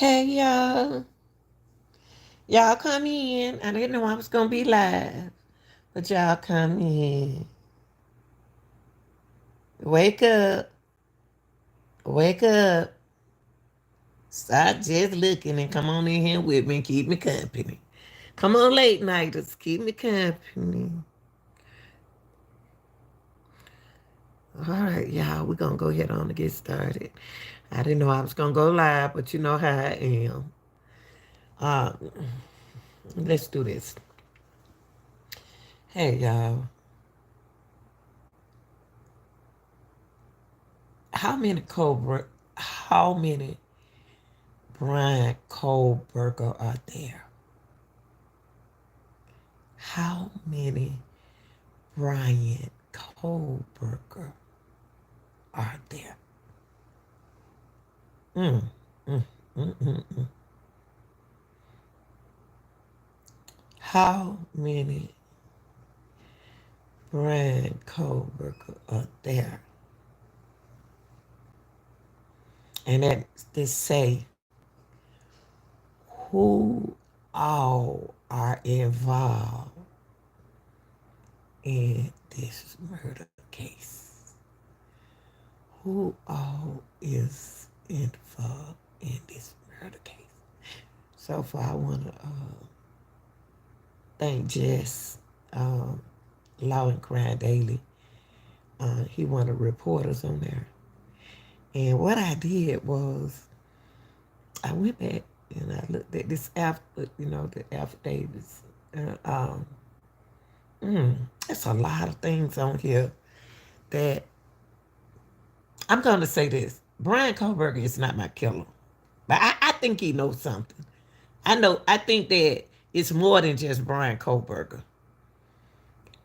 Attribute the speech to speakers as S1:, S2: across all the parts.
S1: Hey y'all. Y'all come in. I didn't know I was gonna be live. But y'all come in. Wake up. Wake up. Stop just looking and come on in here with me and keep me company. Come on, late nighters. Keep me company. All right, y'all. We're gonna go ahead on and get started. I didn't know I was gonna go live, but you know how I am. Uh, let's do this. Hey y'all. How many Cobra how many Bryan Kohberger are there? How many Bryan Kohberger are there? Mm, mm, mm, mm, mm. How many Bryan Kohberger are there? And that they say who all are involved in this murder case? Who all is involved in this murder case? So far, I want to thank Jess, Law and Crime Daily. He one of the reporters on there. And what I did was I went back and I looked at this after, the affidavits. And, it's a lot of things on here that I'm going to say this. Bryan Kohberger is not my killer, but I think he knows something. I think that it's more than just Bryan Kohberger.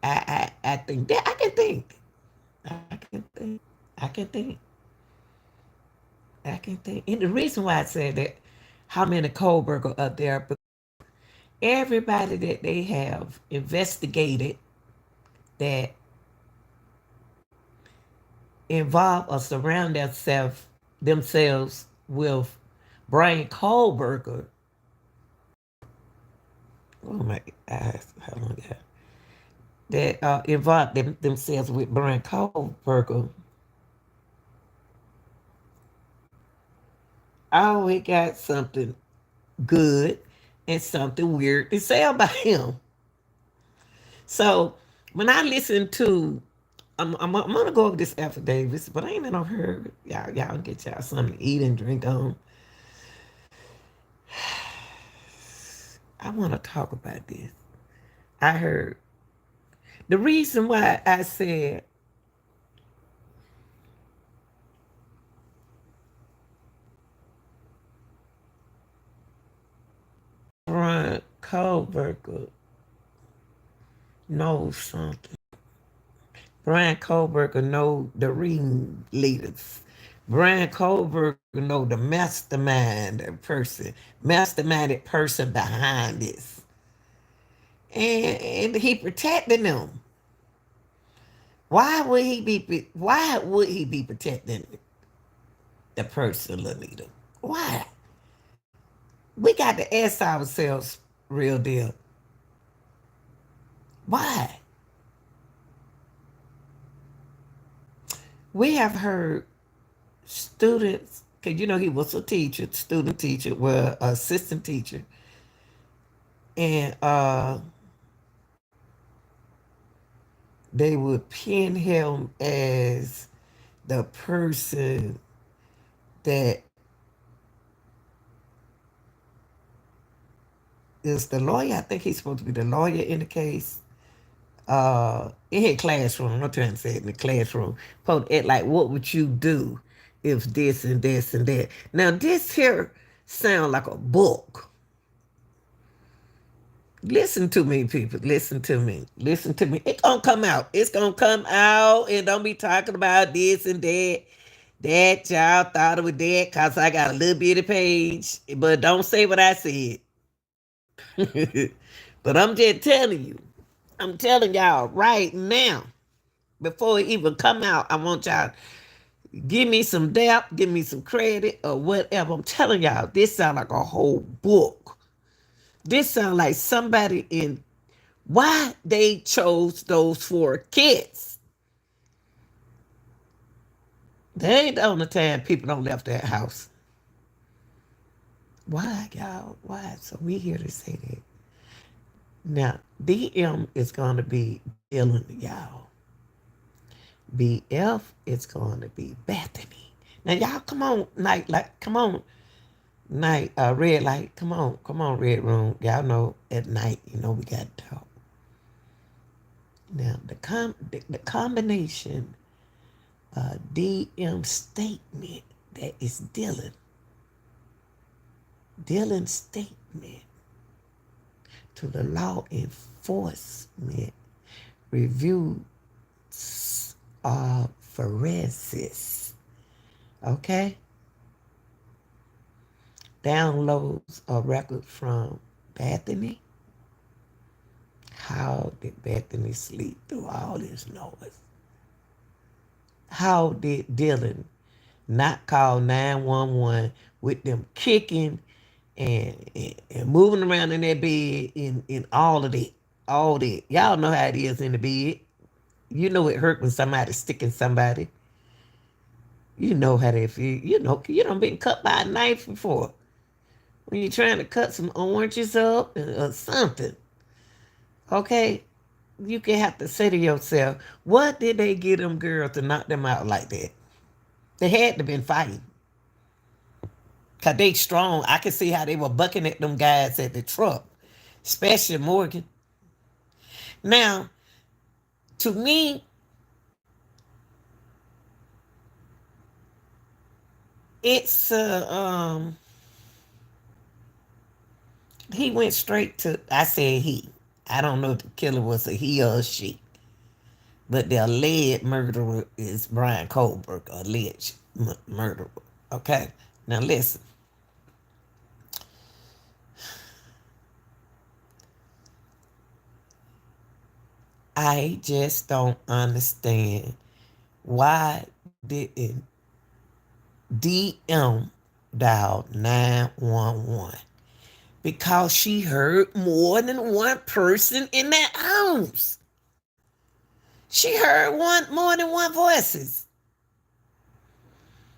S1: I think that I can think. I can think. I can think. I can think. And the reason why I said that, how many Kohberger up there, but everybody that they have investigated that involve or surround themselves with Bryan Kohberger. Oh my eyes, how long that involve themselves with Bryan Kohberger. I always got something good and something weird to say about him. So when I listen to, I'm gonna go over this affidavits, but I ain't on her. Y'all get y'all something to eat and drink on. I want to talk about this. I heard the reason why I said Bryan Kohberger knows something. Bryan Kohberger know the ringleaders. Bryan Kohberger know the masterminded person behind this. And he protecting them. Why would he be protecting the person, Lanita? Why? We got to ask ourselves, real deal. Why? We have heard students, because he was a teacher, student teacher, well, assistant teacher, and they would pin him as the person that is the lawyer. I think he's supposed to be the lawyer in the case. In his classroom, I'm trying to say it in the classroom. Like, what would you do if this and this and that? Now, this here sound like a book. Listen to me, people. Listen to me. Listen to me. It's gonna come out. It's gonna come out, and don't be talking about this and that. That y'all thought it was that because I got a little bitty page, but don't say what I said. But I'm just telling you. I'm telling y'all right now, before it even come out, I want y'all. Give me some depth, give me some credit, or whatever. I'm telling y'all, this sound like a whole book. This sound like somebody in why they chose those four kids. They ain't the only time people don't left that house. Why, y'all? Why? So we here to say that. Now, DM is going to be Dylan, y'all. BF is going to be Bethany. Now, y'all, come on, night, like, come on, night, red light, come on, red room. Y'all know at night, we got to talk. Now, the combination DM statement that is Dylan's statement to the law enforcement review forensics. Okay? Downloads a record from Bethany. How did Bethany sleep through all this noise? How did Dylan not call 911 with them kicking and moving around in that bed in all of that? All that. Y'all know how it is in the bed. You know it hurt when somebody's sticking somebody. You know how they feel. You done been cut by a knife before. When you're trying to cut some oranges up or something. Okay? You can have to say to yourself, what did they get them girls to knock them out like that? They had to been fighting. Because they strong. I can see how they were bucking at them guys at the truck. Especially Morgan. Now, to me, it's he went straight to, I said he. I don't know if the killer was a he or a she. But the alleged murderer is Bryan Kohberger, alleged murderer. Okay? Now listen. I just don't understand why didn't DM dial 911? Because she heard more than one person in that house. She heard more than one voices.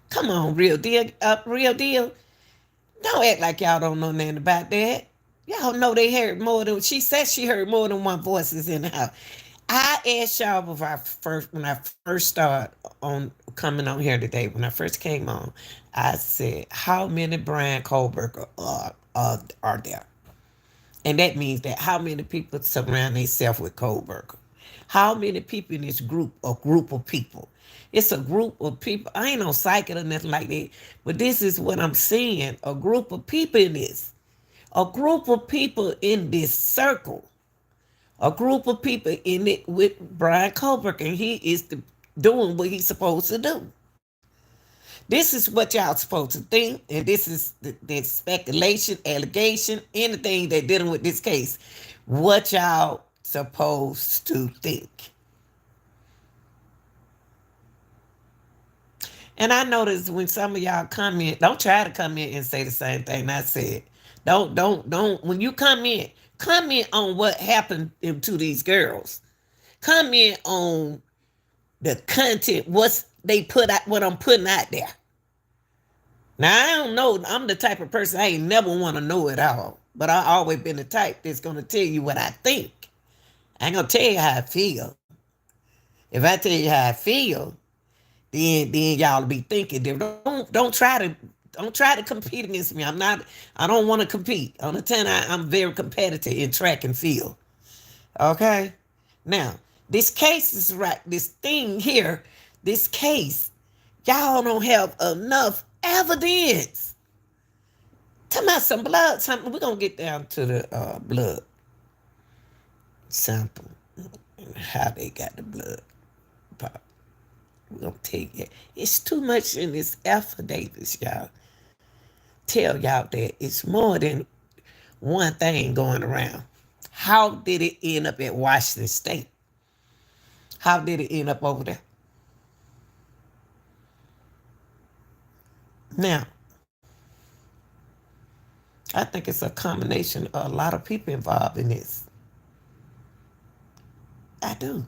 S1: Come on, real deal, real deal. Don't act like y'all don't know nothing about that. Y'all know they heard more than she said. She heard more than one voices in the house. I asked y'all when I first started on coming on here today. When I first came on, I said, "How many Bryan Kohberger are there?" And that means that how many people surround themselves with Kohberger? How many people in this group? A group of people. It's a group of people. I ain't no psychic or nothing like that. But this is what I'm seeing. A group of people in this. A group of people in this circle. A group of people in it with Bryan Kohberger. And he is doing what he's supposed to do. This is what y'all supposed to think, and this is the speculation, allegation, anything they're dealing with this case. What y'all supposed to think. And I notice when some of y'all comment, don't try to come in and say the same thing I said. Don't. When you comment on what happened to these girls. Comment on the content, what they put out, what I'm putting out there. Now, I don't know. I'm the type of person I ain't never want to know it all. But I always been the type that's going to tell you what I think. I ain't going to tell you how I feel. If I tell you how I feel, then y'all be thinking. Don't try to compete against me. I don't want to compete. On the 10, I'm very competitive in track and field. Okay? Now, this case is right. This thing here, this case, y'all don't have enough evidence. Talking about some blood sample. We're going to get down to the blood sample and how they got the blood pop. We're going to tell you. It's too much in this affidavit, y'all. Tell y'all that it's more than one thing going around. How did it end up at Washington State? How did it end up over there? Now, I think it's a combination of a lot of people involved in this. I do.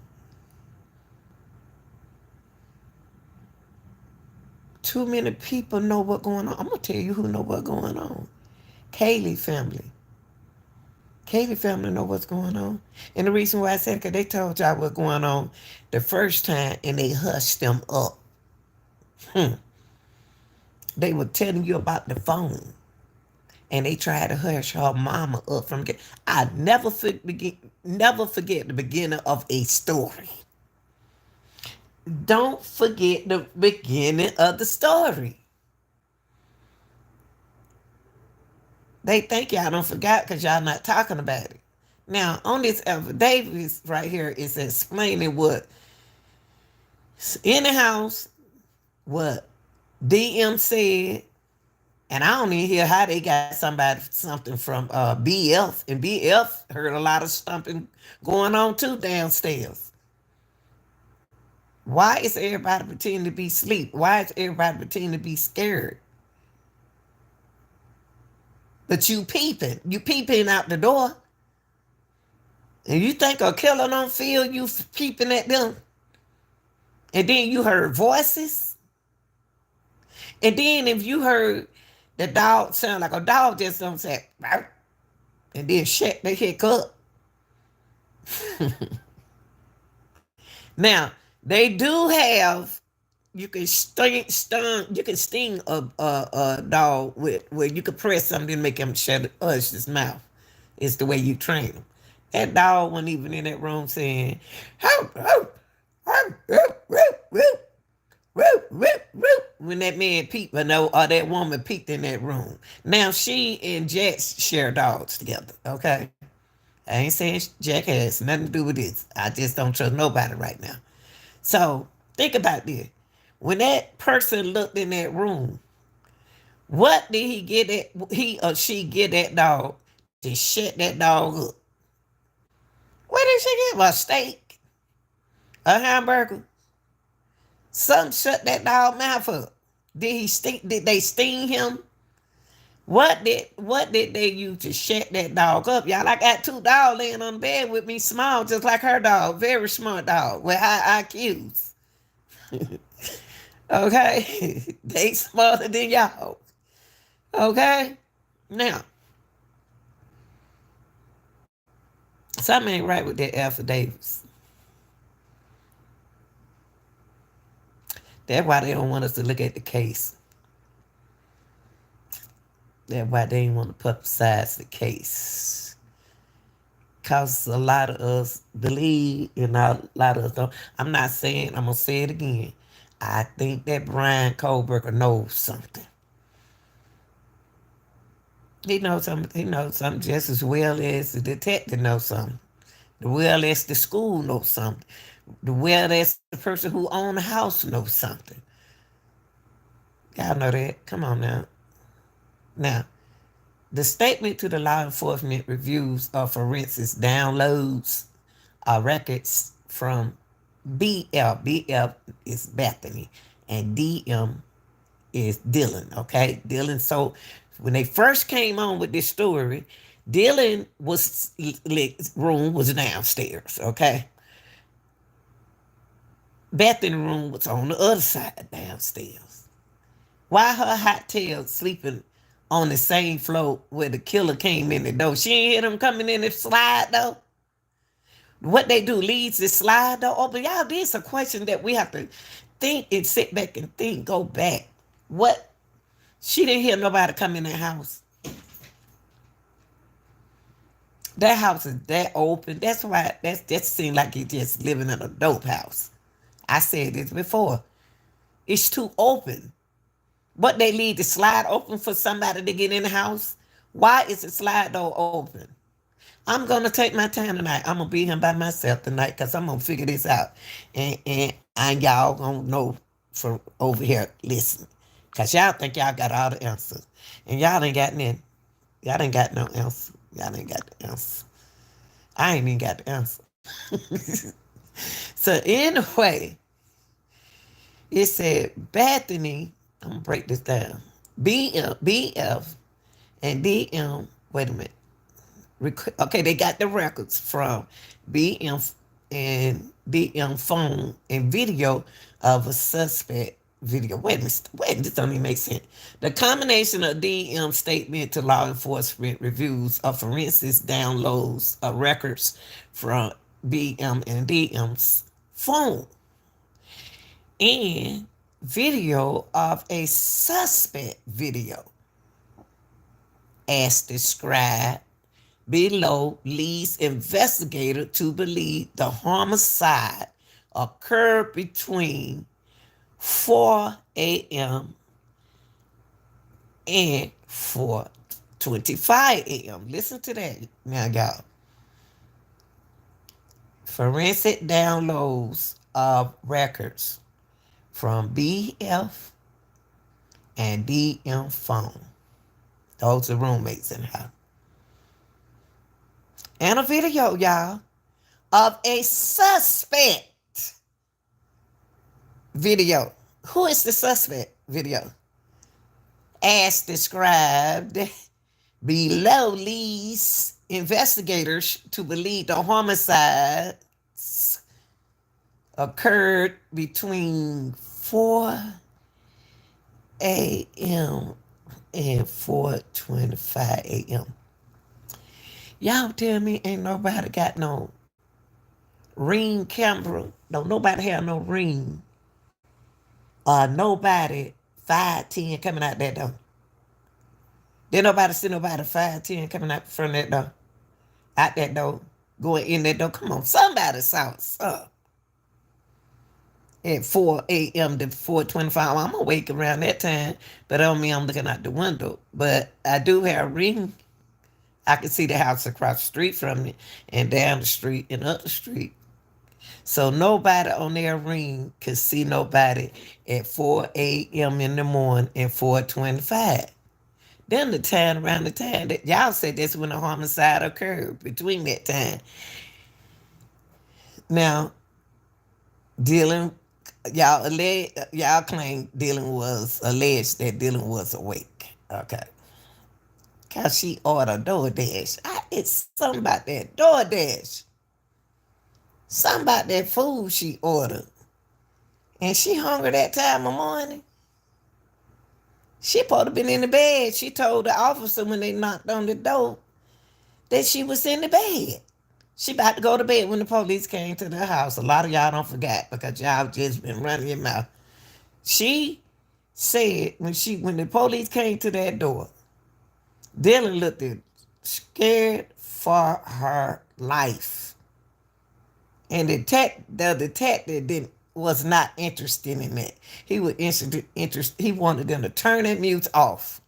S1: Too many people know what's going on. I'm gonna tell you who know what's going on. Kaylee family. Kaylee family know what's going on. And the reason why I said it, because they told y'all what's going on the first time and they hushed them up. Hmm. They were telling you about the phone. And they tried to hush her mama up from get. I never forget the beginning of a story. Don't forget the beginning of the story. They think y'all don't forgot because y'all not talking about it. Now, on this affidavit right here is explaining what's in the house, what DM said, and I don't even hear how they got something from BF, and BF heard a lot of stumping going on too downstairs. Why is everybody pretending to be asleep? Why is everybody pretending to be scared? But you peeping out the door, and you think a killer don't feel you peeping at them, and then you heard voices, and then if you heard the dog sound like a dog just don't say, "Meow," and then shut their head up. Now they do have you can sting a dog with where you can press something to make him hush his mouth. It's the way you train him. That dog wasn't even in that room saying, "How, how, how, how, how, how, how," when that man peeped, or that woman peeped in that room. Now she and Jack share dogs together. Okay, I ain't saying Jack has nothing to do with this. I just don't trust nobody right now. So think about this. When that person looked in that room, what did he or she get that dog to shut that dog up? What did she give? A steak? A hamburger? Something shut that dog mouth up. Did they sting him? What did they use to shut that dog up? Y'all, I got two dogs laying on the bed with me, small, just like her dog. Very smart dog with high IQs. Okay? They smarter than y'all. Okay? Now, something ain't right with that affidavits. That's why they don't want us to look at the case. That's why they didn't want to publicize the case. Because a lot of us believe and a lot of us don't. I'm not saying, I'm going to say it again. I think that Bryan Kohberger knows something. He knows something. He knows something just as well as the detective knows something. The well as the school knows something. The well as the person who owned the house knows something. Y'all know that. Come on now. Now, the statement to the law enforcement reviews of forensics downloads records from BL. BL is Bethany, and DM is Dylan. Okay, Dylan. So when they first came on with this story, Dylan room was downstairs. Okay, Bethany room was on the other side downstairs. Why her hot tail sleeping on the same floor where the killer came in the door? She ain't hear them coming in the slide though. What they do leads the slide door open. Y'all, this is a question that we have to think and sit back and think, go back. What? She didn't hear nobody come in that house. That house is that open. That's why that seemed like you just living in a dope house. I said this before. It's too open. But they leave the slide open for somebody to get in the house. Why is the slide door open? I'm gonna take my time tonight. I'm gonna be here by myself tonight because I'm gonna figure this out. And y'all gonna know from over here listening. Cause y'all think y'all got all the answers. And y'all ain't got none. Y'all ain't got no answer. Y'all ain't got the answer. I ain't even got the answer. So anyway, it said Bethany, I'm gonna break this down. BF and DM. Wait a minute. Okay, they got the records from BM and DM phone and video of a suspect video. Wait, this don't even make sense. The combination of DM statement to law enforcement reviews of forensics downloads of records from BM and DM's phone and video of a suspect video as described below leads investigator to believe the homicide occurred between 4 a.m. and 4:25 a.m. Listen to that now, y'all. Forensic downloads of records from BF and DM phone. Those are roommates in the house. And a video, y'all, of a suspect video. Who is the suspect video? As described below leads investigators to believe the homicides occurred between 4 a.m. and 4:25 a.m. Y'all tell me ain't nobody got no ring camera. Don't nobody have no ring. Nobody 5'10" coming out that door. Did nobody see nobody 5'10" coming out from that door? Out that door, going in that door. Come on, somebody saw something. At 4 a.m. to 4:25. I'm awake around that time, but I don't mean I'm looking out the window. But I do have a ring. I can see the house across the street from me and down the street and up the street. So nobody on their ring could see nobody at 4 a.m. in the morning and 4:25. Then around the time that y'all said that's when the homicide occurred, between that time. Now, Dylan, y'all claim Dylan was alleged that Dylan was awake. Okay. Cause she ordered DoorDash. It's something about that DoorDash. Something about that food she ordered. And she hungry that time of morning. She supposed to been in the bed. She told the officer when they knocked on the door that she was in the bed. She about to go to bed when the police came to the house. A lot of y'all don't forget because y'all just been running your mouth. She said when the police came to that door, Dylan looked scared for her life. And the detective was not interested in that. He was he wanted them to turn that music off.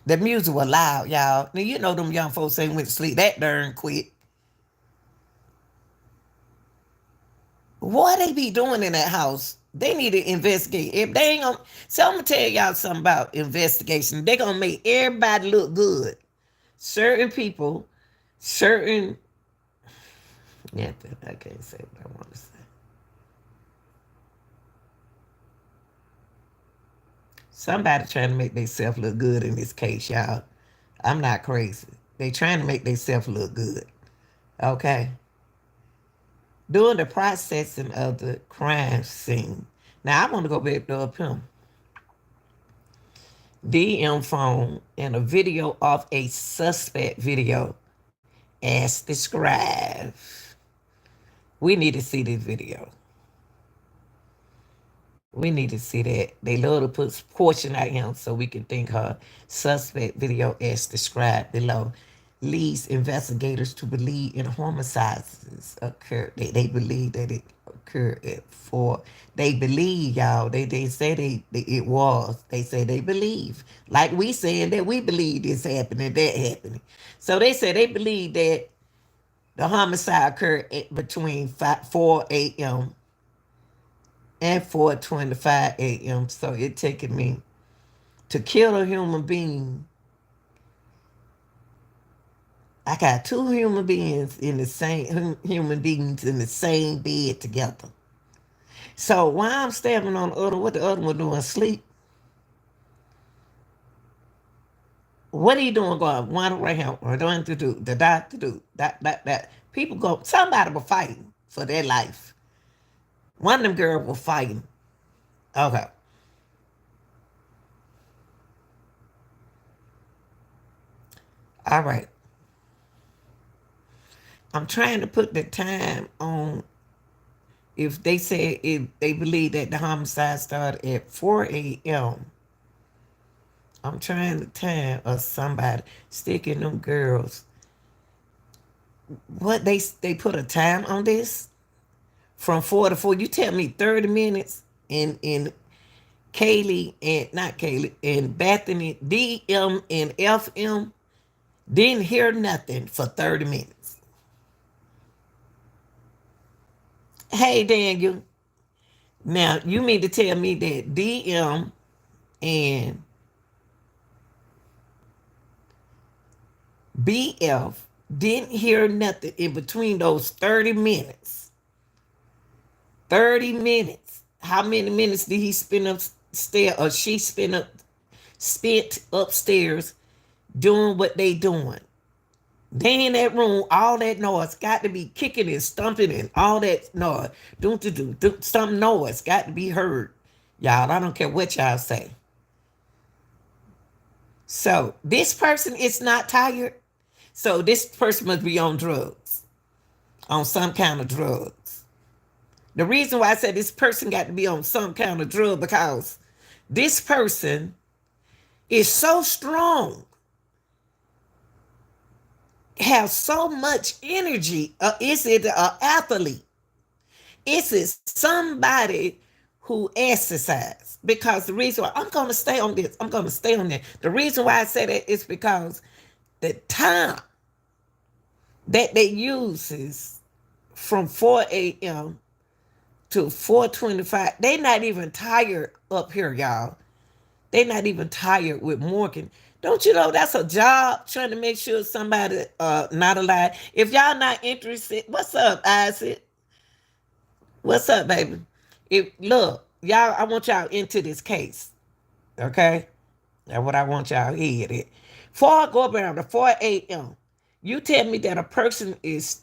S1: The music was loud, y'all. Now you know them young folks say went to sleep that darn quick. What they be doing in that house? They need to investigate. If they ain't gonna, so I'm gonna tell y'all something about investigation. They're gonna make everybody look good. Certain people, certain. Yeah, I can't say what I want to say. Somebody trying to make themselves look good in this case, y'all. I'm not crazy. They trying to make themselves look good. Okay. During the processing of the crime scene. Now I want to go back to up him. DM phone and a video of a suspect video as described. We need to see this video. We need to see that. They love to put portion at him so we can think her suspect video as described below leads investigators to believe in homicides occurred. They believe that it occurred at 4. They believe, y'all. They say it was. They say they believe. Like we said that we believe this happening, that happening. So they say they believe that the homicide occurred between 4 a.m. and 4:25 a.m. So it taken me to kill a human being. I got two human beings in the same bed together. So while I'm stabbing on the other, what the other one doing? Sleep. What are you doing? Going one right here, or doing to do the dot to do that. People go. Somebody will fighting for their life. One of them girls will fighting. Okay. All right. I'm trying to put the time on. If they say if they believe that the homicide started at 4 a.m., I'm trying to time of somebody sticking them girls. What they put a time on this from 4 to 4? You tell me 30 minutes in Kaylee and not Kaylee and Bethany DM and FM didn't hear nothing for 30 minutes. Hey Daniel, now you mean to tell me that DM and BF didn't hear nothing in between those 30 minutes? 30 minutes. How many minutes did he spend upstairs or she spent upstairs doing what they doing? They in that room, all that noise got to be kicking and stumping and all that noise. Do some noise got to be heard. Y'all, I don't care what y'all say. So this person is not tired. So this person must be on drugs, on some kind of drugs. The reason why I said this person got to be on some kind of drug because this person is so strong, have so much energy. Is it an athlete? Is it somebody who exercise? Because the reason why I'm going to stay on this, I'm going to stay on that. The reason why I say that is because the time that they use is from 4 a.m. to 4:25. They not even tired up here, y'all. They not even tired with Morgan. Don't you know that's a job trying to make sure somebody not alive? If y'all not interested, what's up, Isaac? What's up, baby? If look, y'all, I want y'all into this case. Okay? That's what I want y'all here. Before I go around to 4 a.m., you tell me that a person is,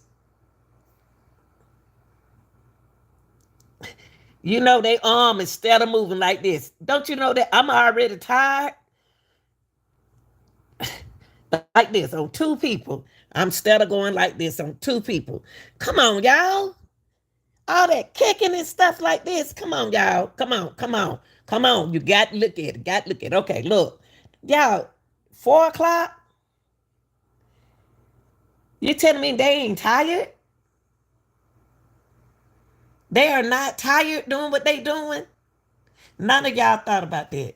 S1: you know, their arm instead of moving like this. Don't you know that I'm already tired? Like this on two people. I'm instead of going like this on two people. Come on, y'all. All that kicking and stuff like this. Come on, y'all. Come on, come on, come on. You got to look at it. Got to look at it. Okay, look. Y'all, 4 o'clock? You telling me they ain't tired? They are not tired doing what they doing? None of y'all thought about that.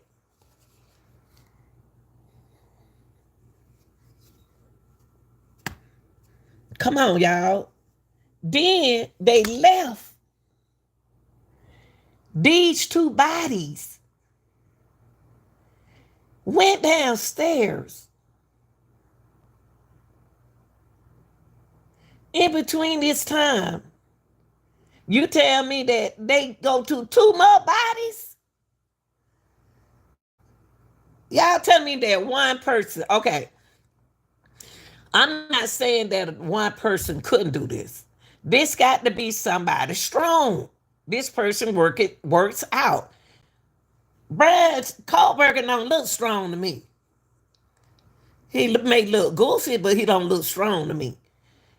S1: Come on, y'all. Then they left these two bodies, went downstairs. In between this time, you tell me that they go to two more bodies? Y'all tell me that one person, okay, I'm not saying that one person couldn't do this. This got to be somebody strong. This person works out. Bryan Kohberger don't look strong to me. He may look goofy, but he don't look strong to me.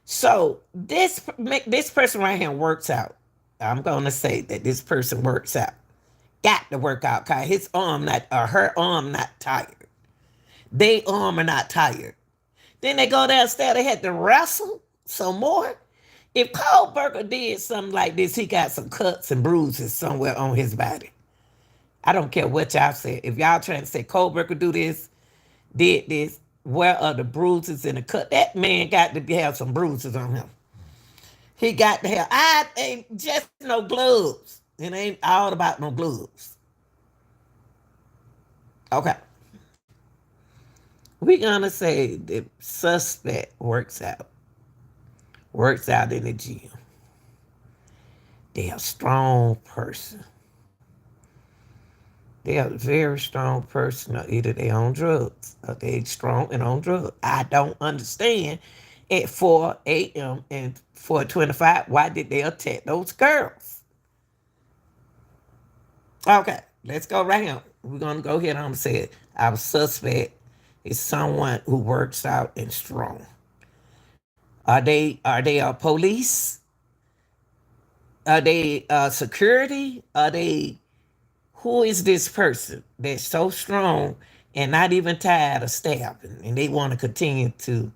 S1: So this person right here works out. I'm gonna say that this person works out. Got to work out, cause his arm not or her arm not tired. They arm are not tired. Then they go downstairs. They had to wrestle some more. If Kohberger did something like this, he got some cuts and bruises somewhere on his body. I don't care what y'all say. If y'all trying to say Kohberger do this, did this, where are the bruises and the cut? That man got to have some bruises on him. He got to have. I ain't just no gloves. It ain't all about no gloves. Okay. We're gonna say the suspect works out in the gym. They're a strong person. They are a very strong person, or either they on drugs or they strong and on drugs. I don't understand at 4 a.m. and 4:25 why did they attack those girls? Okay, let's go right here. We're gonna go ahead and say it. Our suspect is someone who works out and strong. Are they a police? Are they security? Are they who is this person that's so strong and not even tired of stabbing and they want to continue to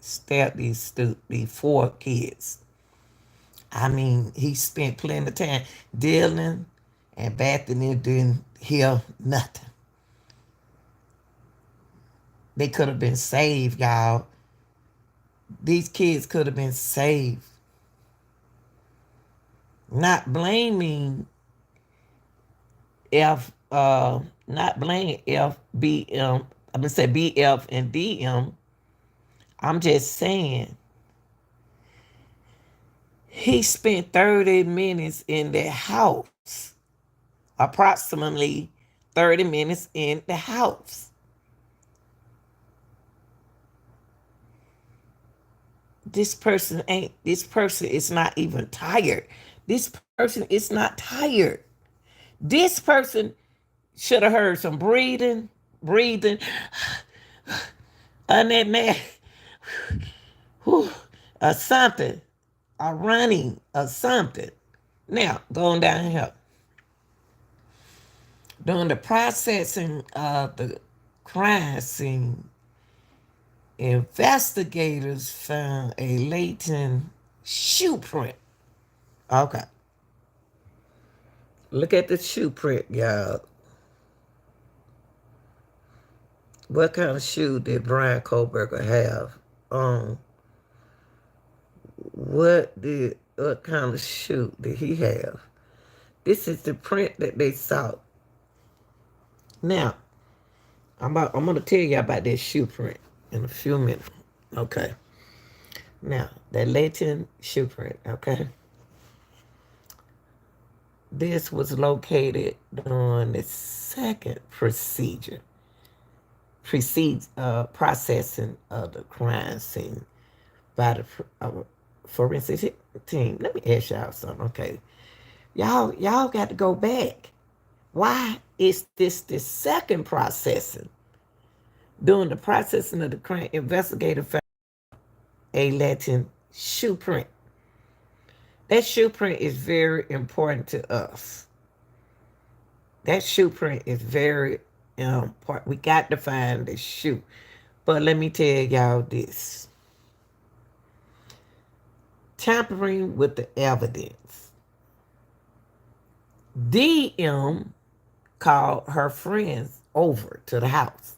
S1: stab these 4 kids? I mean, he spent plenty of time dealing, and Bethany didn't hear nothing. They could have been saved, y'all. These kids could have been saved. Not blaming not blaming FBM. I'm gonna say BF and DM. I'm just saying he spent 30 minutes in the house, approximately 30 minutes in the house. This person is not even tired. This person is not tired. This person should have heard some breathing, and that man, or something, or running, or something. Now, going down here. During the processing of the crime scene, investigators found a latent shoe print. Okay. Look at the shoe print, y'all. What kind of shoe did Bryan Kohberger have on? What kind of shoe did he have? This is the print that they saw. Now, I'm going to tell you about this shoe print in a few minutes. Okay. Now, that latent shoe print, okay? This was located on the second processing of the crime scene by the forensic team. Let me ask y'all something, okay? Y'all got to go back. Why is this the second processing? During the processing of the crime, investigator found a latent shoe print. That shoe print is very important to us. That shoe print is very important. We got to find the shoe. But let me tell y'all this. Tampering with the evidence. DM called her friends over to the house.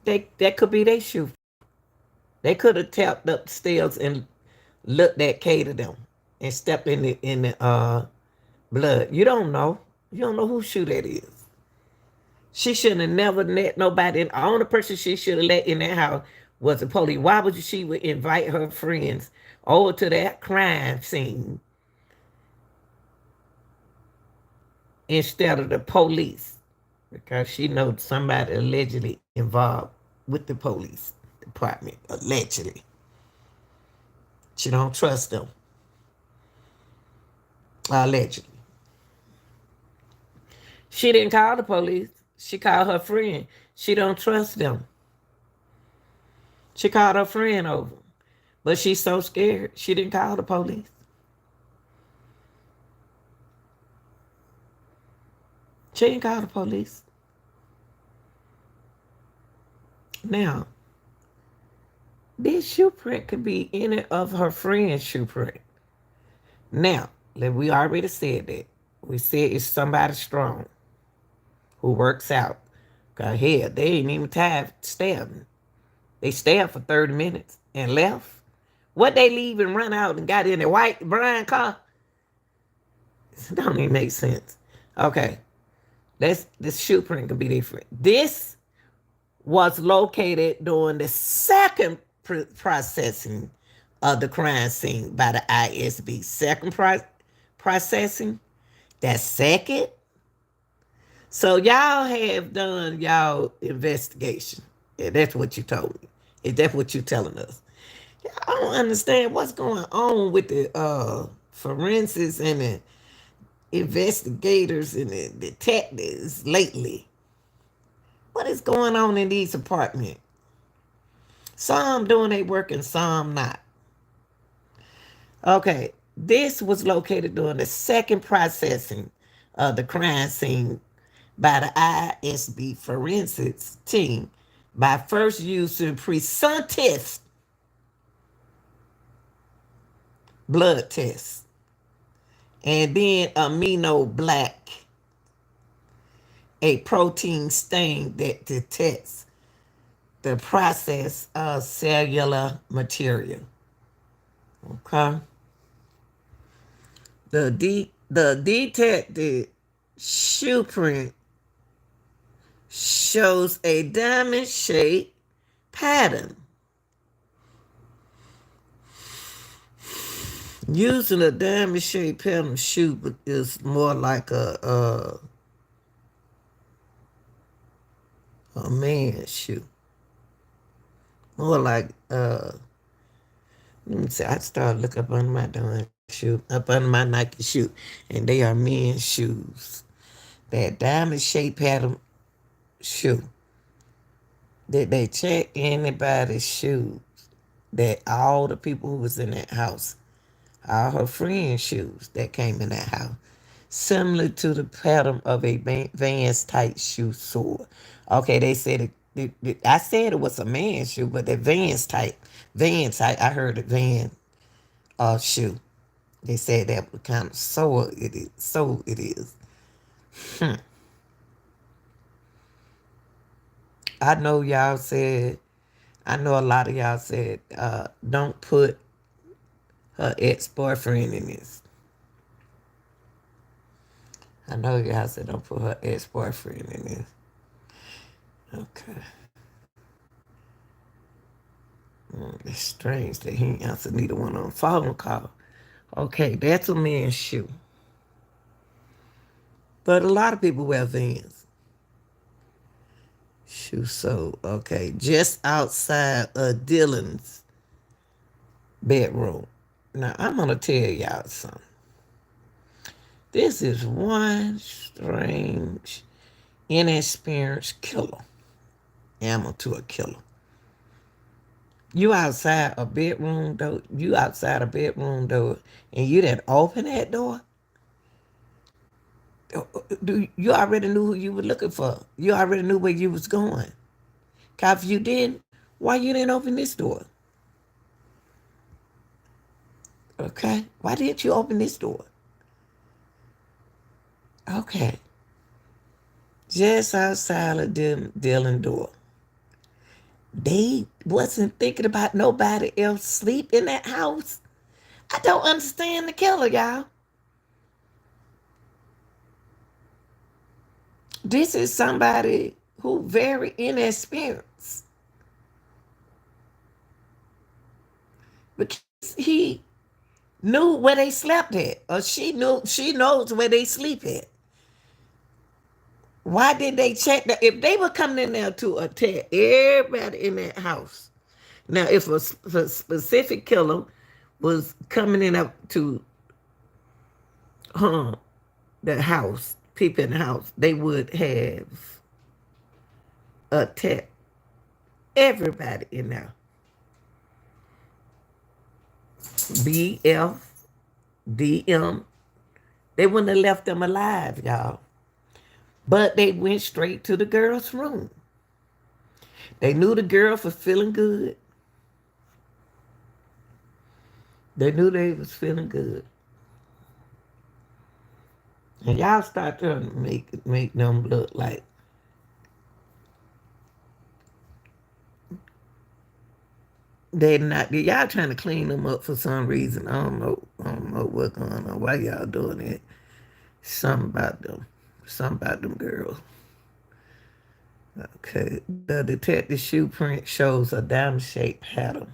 S1: That could be their shoe. They could have tapped up the stairs and looked at Kay to them and stepped in the blood. You don't know. You don't know whose shoe that is. She shouldn't have never let nobody in. The only person she should have let in that house was the police. Why would she would invite her friends over to that crime scene instead of the police? Because she knows somebody allegedly involved with the police department. Allegedly. She don't trust them. Allegedly. She didn't call the police. She called her friend. She don't trust them. She called her friend over. But she's so scared, she didn't call the police. She didn't call the police. Now, this shoe print could be any of her friend's shoe print. Now, we already said that. We said it's somebody strong who works out. Because hell, they ain't even tired stabbing. They stabbed for 30 minutes and left. What they leave and run out and got in a white Bryan car? It don't even make sense. Okay. This shoe print could be different. This was located during the second processing of the crime scene by the ISB. Second processing, that's second. So y'all have done y'all investigation. Yeah, that's what you told me. Is that what you telling us? I don't understand what's going on with the forensics and the investigators and the detectives lately. What is going on in these apartments? Some doing their work and some not. Okay, this was located during the second processing of the crime scene by the ISB forensics team by first using presumptive blood tests and then amino black, a protein stain that detects the process of cellular material. Okay. The detected shoe print shows a diamond shaped pattern. Using a diamond shaped pattern shoe is more like a man's shoe. More like let me see, I started looking up under my darn shoe, up under my Nike shoe, and they are men's shoes. That diamond shaped pattern shoe. Did they check anybody's shoes? That all the people who was in that house, all her friends' shoes that came in that house, similar to the pattern of a Vans tight shoe sole. Okay, they said I said it was a man's shoe, but the Vans tight. I heard a Van shoe. They said that was kind of sole it is. So it is. Hmm. I know y'all said. I know a lot of y'all said don't put her ex-boyfriend in this. I know y'all said don't put her ex-boyfriend in this. Okay. It's strange that he ain't answered neither one on phone call. Okay, that's a man's shoe. But a lot of people wear Vans. Shoe sold. Okay, just outside of Dylan's bedroom. Now, I'm going to tell y'all something. This is one strange, inexperienced killer. Amateur killer. You outside a bedroom door, and you didn't open that door? You already knew who you were looking for. You already knew where you was going. Cause if you didn't, why you didn't open this door? Okay? Why didn't you open this door? Okay. Just outside of Dylan door. They wasn't thinking about nobody else sleep in that house. I don't understand the killer, y'all. This is somebody who very inexperienced. Because he knew where they slept at, or she knows where they sleep at. Why did they check that? If they were coming in there to attack everybody in that house, now if a specific killer was coming in up to the house, people in the house, they would have attacked everybody in there. BF, DM, they wouldn't have left them alive, y'all. But they went straight to the girl's room. They knew the girl was feeling good. They knew they was feeling good. And y'all start trying to make them look like they're not. Y'all trying to clean them up for some reason. I don't know what's going on. Why y'all doing it? Something about them. Something about them girls. Okay. The detective shoe print shows a diamond-shaped pattern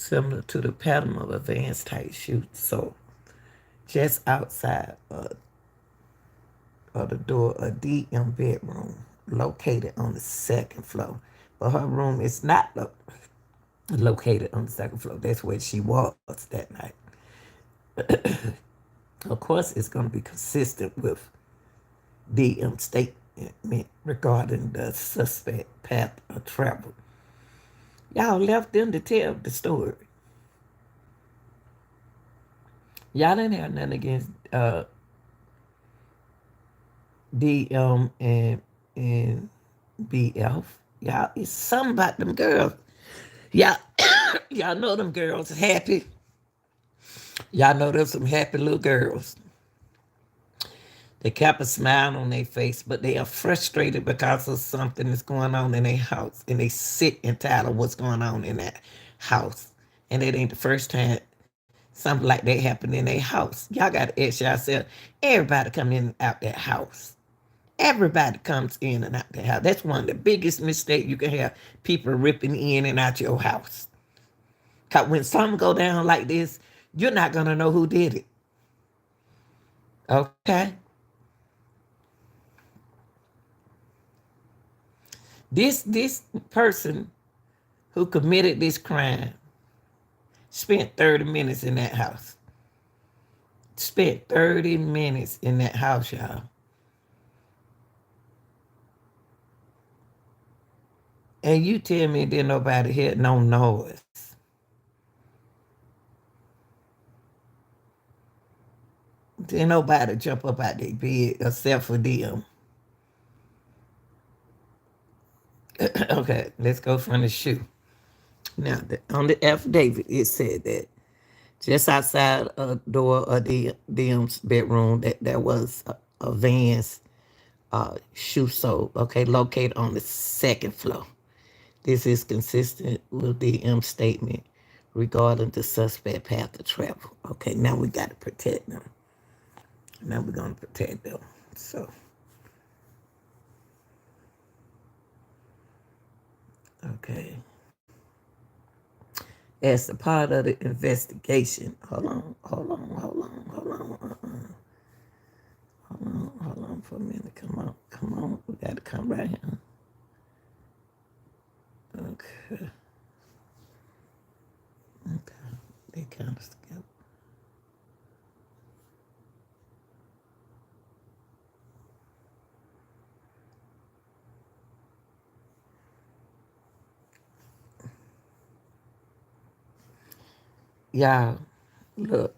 S1: similar to the pattern of a Vans type shoe. So just outside of the door, a DM bedroom located on the second floor. But her room is not located on the second floor. That's where she was that night. Of course, it's going to be consistent with DM statement regarding the suspect path of travel. Y'all left them to tell the story. Y'all didn't have nothing against DM and BF. Y'all, it's something about them girls. Y'all, y'all know them girls happy. Y'all know there's some happy little girls. They kept a smile on their face, but they are frustrated because of something that's going on in their house. And they sick and tired of what's going on in that house. And it ain't the first time something like that happened in their house. Y'all got to ask yourself, everybody come in and out that house. Everybody comes in and out that house. That's one of the biggest mistakes you can have, people ripping in and out your house. Because when something go down like this, you're not going to know who did it. Okay? This person who committed this crime spent 30 minutes in that house. Spent 30 minutes in that house, y'all. And you tell me didn't nobody hear no noise. Didn't nobody jump up out their bed except for them. Okay, let's go from the shoe. Now, on the affidavit, it said that just outside a door of them's bedroom, that there was a Vans shoe sole, okay, located on the second floor. This is consistent with the M statement regarding the suspect path of travel. Okay, now we got to protect them. Now we're going to protect them. So, okay. As a part of the investigation, hold on. Hold on for a minute. Come on. We got to come right here. Okay. They kind of together. Y'all, look.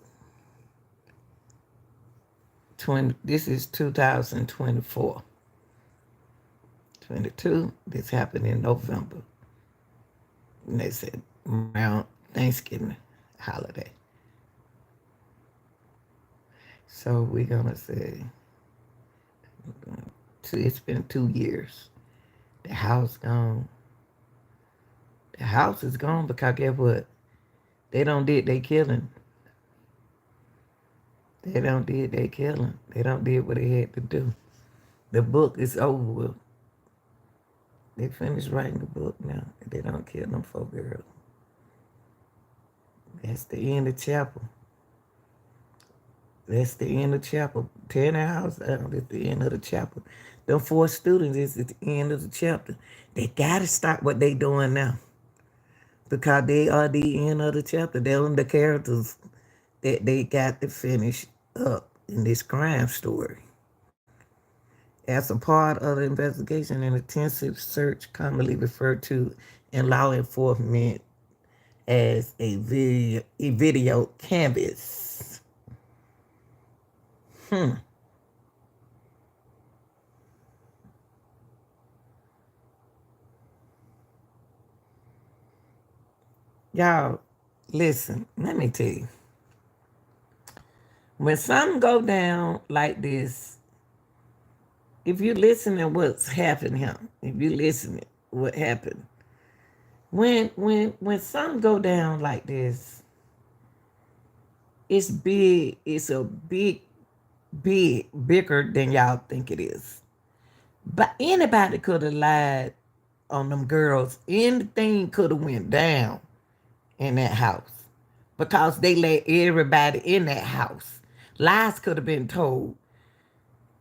S1: This is 2024. 22, this happened in November. And they said around Thanksgiving holiday. So we're going to say, it's been 2 years. The house gone. The house is gone because guess what? They don't did they killing. They don't did they killing. They don't did what they had to do. The book is over with. They finished writing the book now. They don't kill them 4 girls. That's the end of chapter. That's the end of chapter. Tearing the house down is the end of the chapter. Them 4 students is at the end of the chapter. They gotta stop what they doing now. Because they are the end of the chapter. They're the characters that they got to finish up in this crime story. As a part of the investigation, an intensive search, commonly referred to in law enforcement as a video canvas. Y'all, listen, let me tell you. When something go down like this, if you listen to what's happened here, if you listen to what happened, when something go down like this, it's big. It's a bigger than y'all think it is. But anybody could have lied on them girls. Anything could have went down in that house because they let everybody in that house. Lies could have been told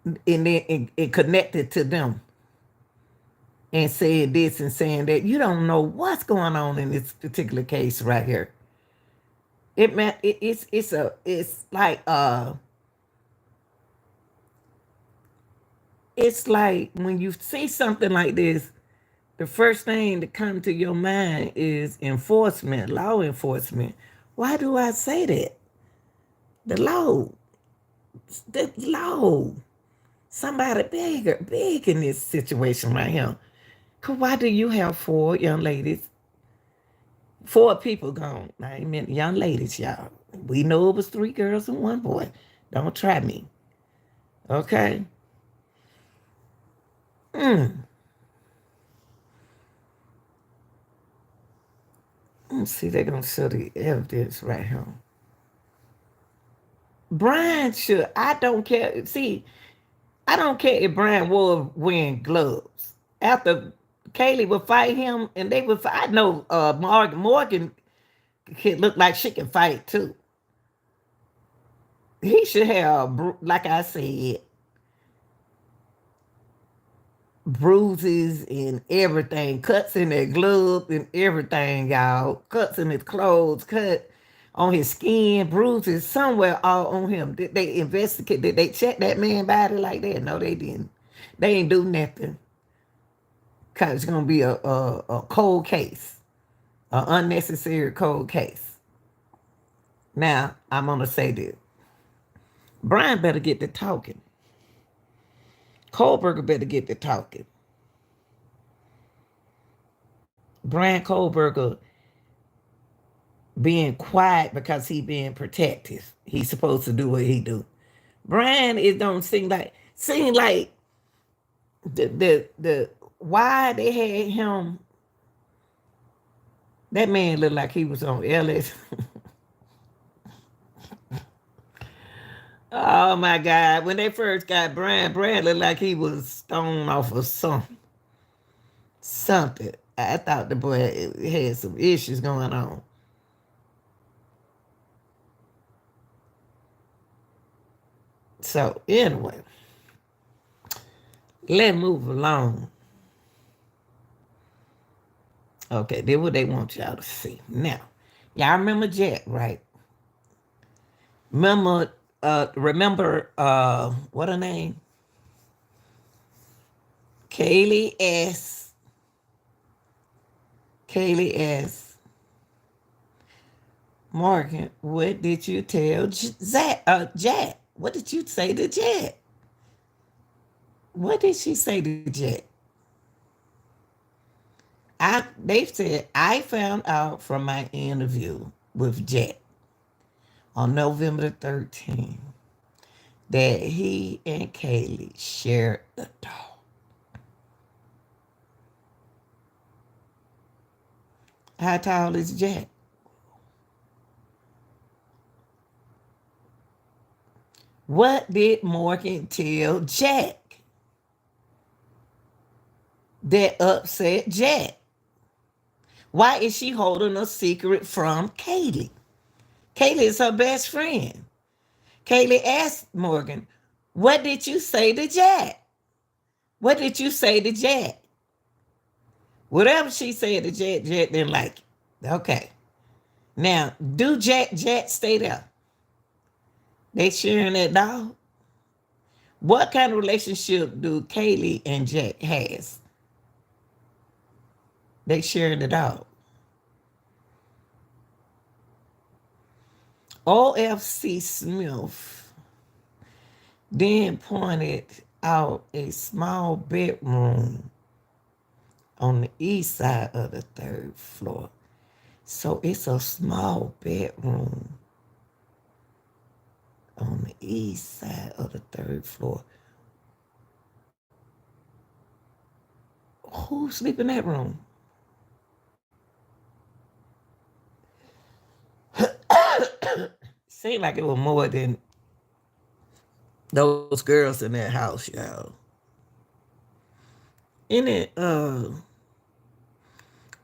S1: and then it connected to them and said this and saying that. You don't know what's going on in this particular case right here. It's like it's like when you see something like this, the first thing that comes to your mind is enforcement, law enforcement. Why do I say that? The law, the law. Somebody big in this situation right here. Cause why do you have four young ladies, four people gone? I ain't meant young ladies, y'all. We know it was three girls and one boy. Don't try me. Okay? Let's see, they're gonna show the evidence right here. Brian should, I don't care. See, I don't care if Brian was wearing gloves. After Kaylee would fight him and they would fight, I know Morgan could look like she can fight too. He should have, like I said, bruises and everything, cuts in their gloves and everything, y'all. Cuts in his clothes, cut on his skin, bruises somewhere all on him. Did they investigate? Did they check that man's body like that? No, they didn't. They ain't do nothing. Cause it's gonna be a cold case, an unnecessary cold case. Now I'm gonna say this: Brian better get to talking. Kohberger better get to talking. Bryan Kohberger being quiet because he being protective. He's supposed to do what he do. Brian, it don't seem like the why they had him. That man looked like he was on Ellis. Oh my God! When they first got Brian looked like he was stoned off of something. Something. I thought the boy had some issues going on. So anyway, let's move along. Okay, that's what they want y'all to see. Now, y'all remember Jack, right? Remember what her name? Kaylee S. Kaylee S. Morgan, what did you tell Jack? What did you say to Jack? What did she say to Jack? They said I found out from my interview with Jack on November the 13th that he and Kaylee shared the dog. How tall is Jack? What did Morgan tell Jack that upset Jack? Why is she holding a secret from Kaylee? Kaylee is her best friend. Kaylee asked Morgan, what did you say to Jack? What did you say to Jack? Whatever she said to Jack, Jack didn't like it. Okay. Now, do Jack stay there? They sharing that dog? What kind of relationship do Kaylee and Jack has? They sharing the dog. OFC Smith then pointed out a small bedroom on the east side of the third floor. So it's a small bedroom on the east side of the third floor. Who sleep in that room? Seemed like it was more than those girls in that house, y'all. In it,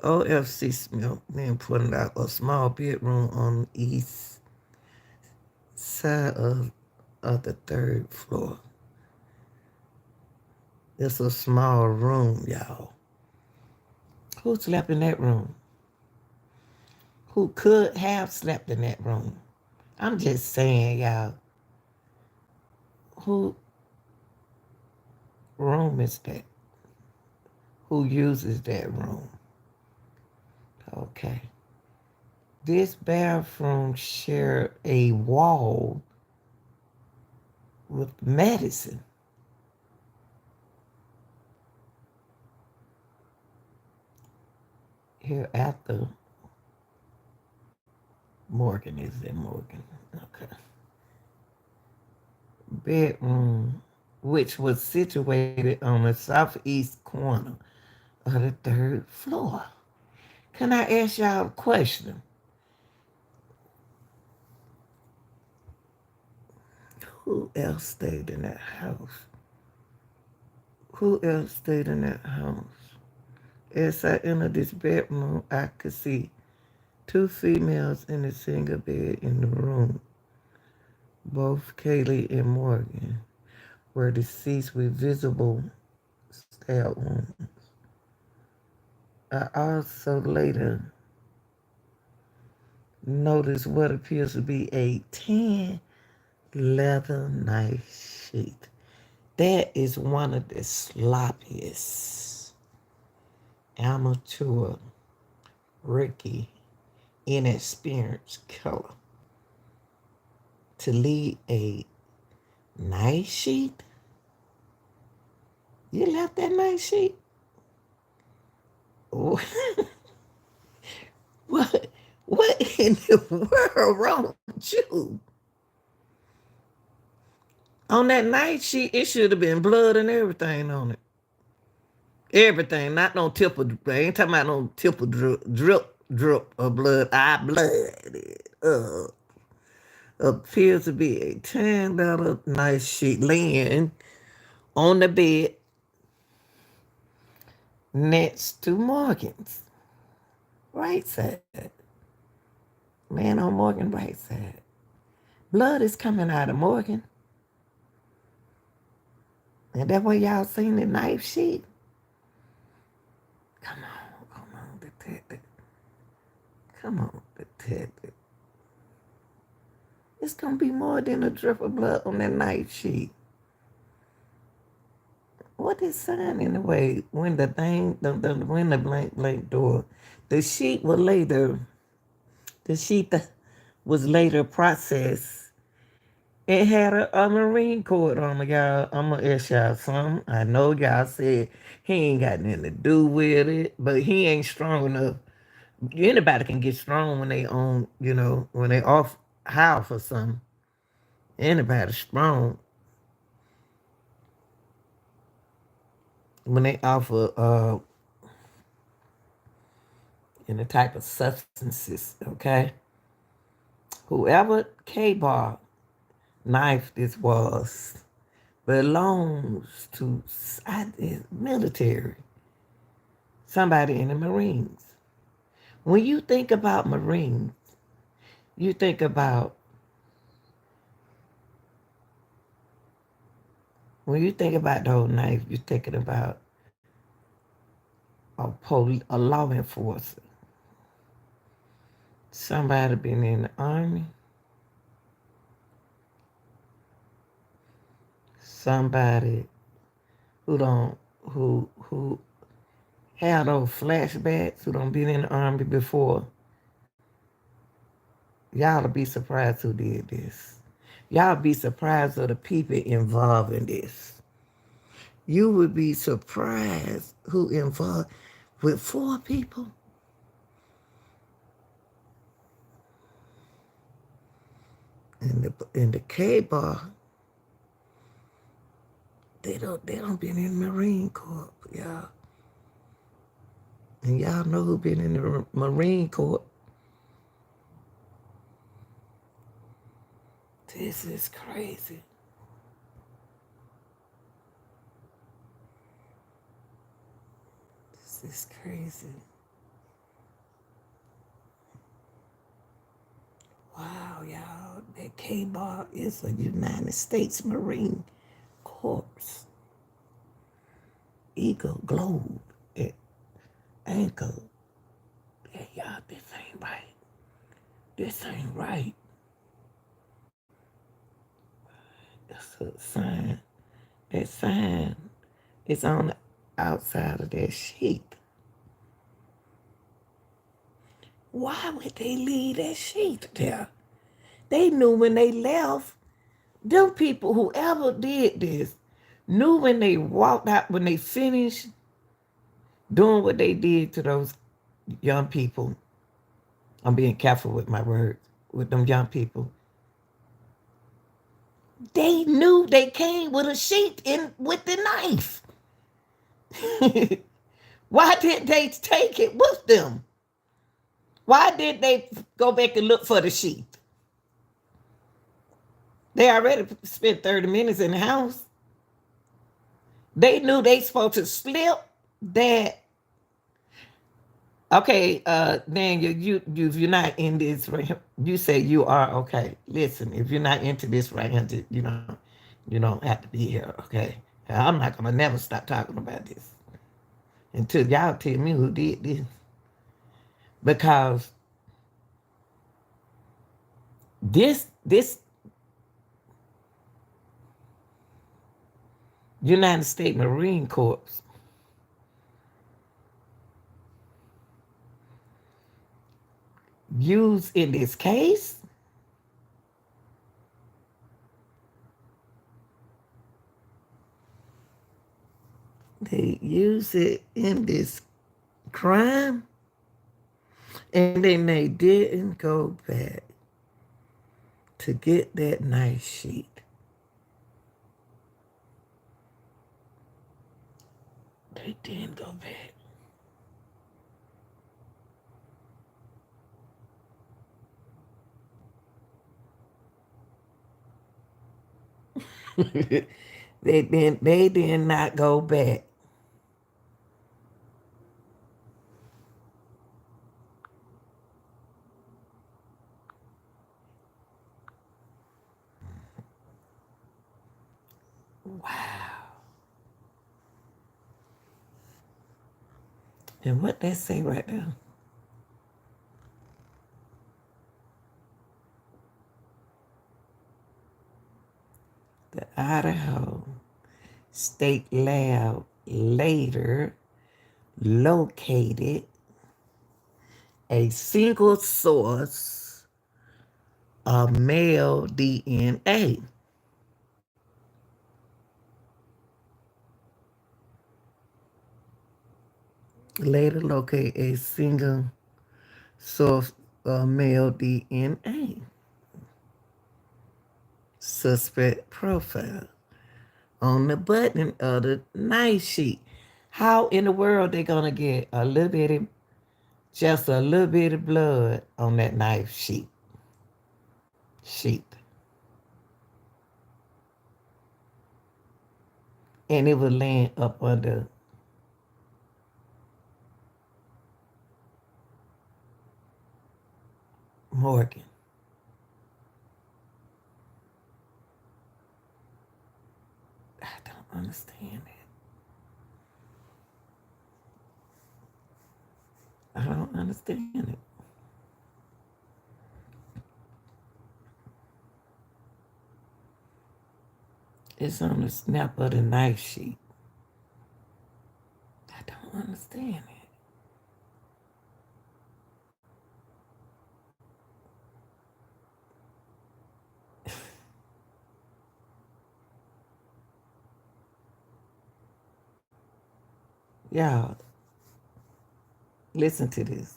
S1: OFC Smith then pointed out a small bedroom on the east side of the third floor. It's a small room, y'all. Who slept in that room? Who could have slept in that room? I'm just saying, y'all. Who room is that? Who uses that room? Okay. This bathroom shared a wall with medicine. Here after Morgan is in Morgan. Okay. Bedroom, which was situated on the southeast corner of the third floor. Can I ask y'all a question? Who else stayed in that house? Who else stayed in that house? As I entered this bedroom, I could see two females in a single bed in the room. Both Kaylee and Morgan were deceased with visible stab wounds. I also later noticed what appears to be a tan leather knife sheath. That is one of the sloppiest, amateur, rookie, inexperienced killer to lead a night sheet. You left that night sheet? what what in the world wrong with you? On that night sheet, it should have been blood and everything on it. Everything, not no tip of, I ain't talking about no tip of drip of blood. Blood. Appears to be a $10 night sheet laying on the bed next to Morgan's right side. Laying on Morgan's right side. Blood is coming out of Morgan. And that's what y'all seen the knife sheet. Come on, detective. Come on, detective. It's gonna be more than a drip of blood on that knife sheet. What is sign in the way when the thing, when the blank door, the sheet was later, the sheet that was later processed. It had a Marine Corps on it, y'all. I'm gonna ask y'all something. I know y'all said he ain't got nothing to do with it, but he ain't strong enough. Anybody can get strong when they own, when they off house or something. Anybody strong when they offer any type of substances, okay? Whoever K-Bar knife this was belongs to military, somebody in the Marines. When you think about Marines, you think about, when you think about the whole knife, you're thinking about a law enforcer. Somebody been in the army. Somebody who had those flashbacks, who don't been in the army before. Y'all will be surprised who did this. Y'all be surprised of the people involved in this. You would be surprised who involved with 4 people. In the K-Bar, they don't been in the Marine Corps, y'all. And y'all know who been in the Marine Corps. This is crazy. This is crazy. y'all, that K-Bar is a United States Marine Corps Eagle Globe at anchor. Yeah, y'all, this ain't right. This ain't right. That's a sign. That sign is on the outside of that sheet. Why would they leave that sheet there? They knew when they left. Them people, whoever did this, knew when they walked out, when they finished doing what they did to those young people. I'm being careful with my words, with them young people. They knew they came with a sheet in with the knife. Why did they take it with them? Why did they go back and look for the sheet? They already spent 30 minutes in the house. They knew they supposed to slip that. Okay, then if you're not in this right here, you say you are. Okay, listen, if you're not into this right here, you don't have to be here. Okay, I'm not gonna never stop talking about this until y'all tell me who did this, because this United States Marine Corps used in this case. They use it in this crime, and then they didn't go back to get that nice sheet. They didn't go back. They did not go back. Wow. And what they say right now? The Idaho State Lab later located a single source of male DNA. Later locate a single source of male DNA. Suspect profile on the button of the knife sheet. How in the world they gonna get just a little bit of blood on that knife sheet? And it was laying up under Morgan. I don't understand it. I don't understand it. It's on the snap of the knife sheet. I don't understand it. Y'all, listen to this.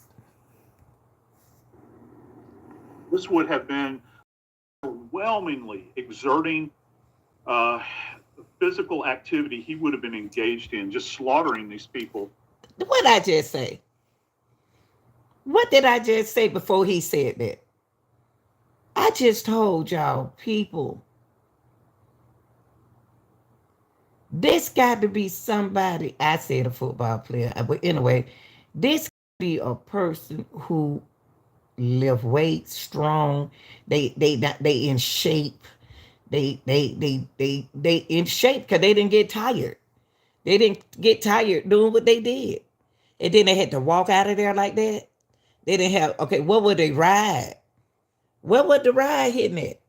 S2: This would have been overwhelmingly exerting physical activity he would have been engaged in, just slaughtering these people.
S1: What did I just say? What did I just say before he said that? I just told y'all, people, this got to be somebody. I said a football player, but anyway, this could be a person who lift weights, strong. They in shape. They in shape because they didn't get tired. They didn't get tired doing what they did. And then they had to walk out of there like that. They didn't have, okay, what would they ride? What would the ride hitting at?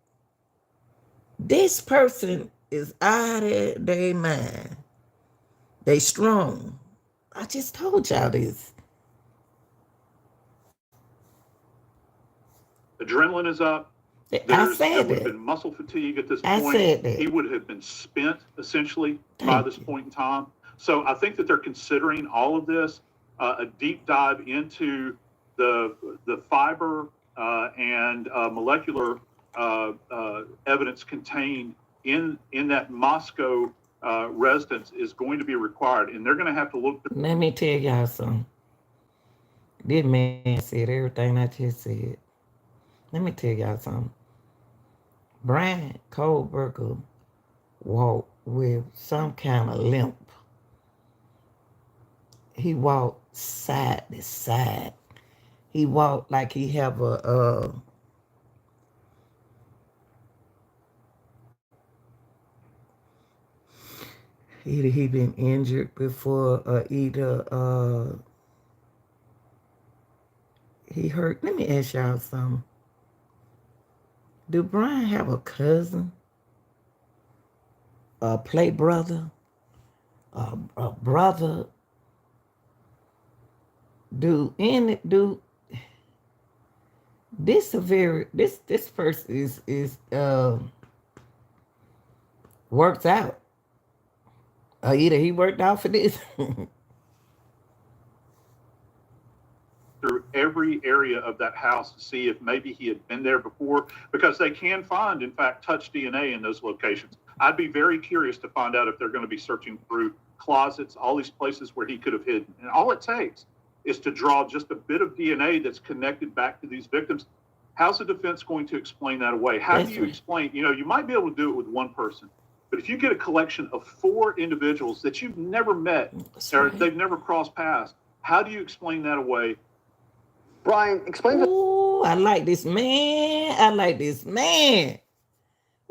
S1: This person is out of their mind. They strong. I just told y'all this.
S2: Adrenaline is up.
S1: I
S2: There
S1: said
S2: would have
S1: that.
S2: been muscle fatigue at this
S1: I
S2: point.
S1: said that.
S2: He would have been spent essentially by
S1: Thank
S2: this
S1: you.
S2: point in time. So I think that they're considering all of this, a deep dive into the fiber and molecular evidence contained in that Moscow residence is going to be required, and they're going to have to look.
S1: Let me tell y'all something. This man said everything I just said. Let me tell y'all something. Bryan Kohberger walked with some kind of limp. He walked side to side. He walked like he have either he been injured before or either he hurt. Let me ask y'all something. Do Bryan have a cousin, a play brother, a brother? Do this a very this person is works out. Or either he worked out for this.
S2: Through every area of that house to see if maybe he had been there before, because they can find, in fact, touch DNA in those locations. I'd be very curious to find out if they're going to be searching through closets, all these places where he could have hidden. And all it takes is to draw just a bit of DNA that's connected back to these victims. How's the defense going to explain that away? How do you explain, you might be able to do it with one person, but if you get a collection of 4 individuals that you've never met or they've never crossed paths, how do you explain that away?
S3: Bryan, explain to.
S1: Ooh, I like this man. I like this man.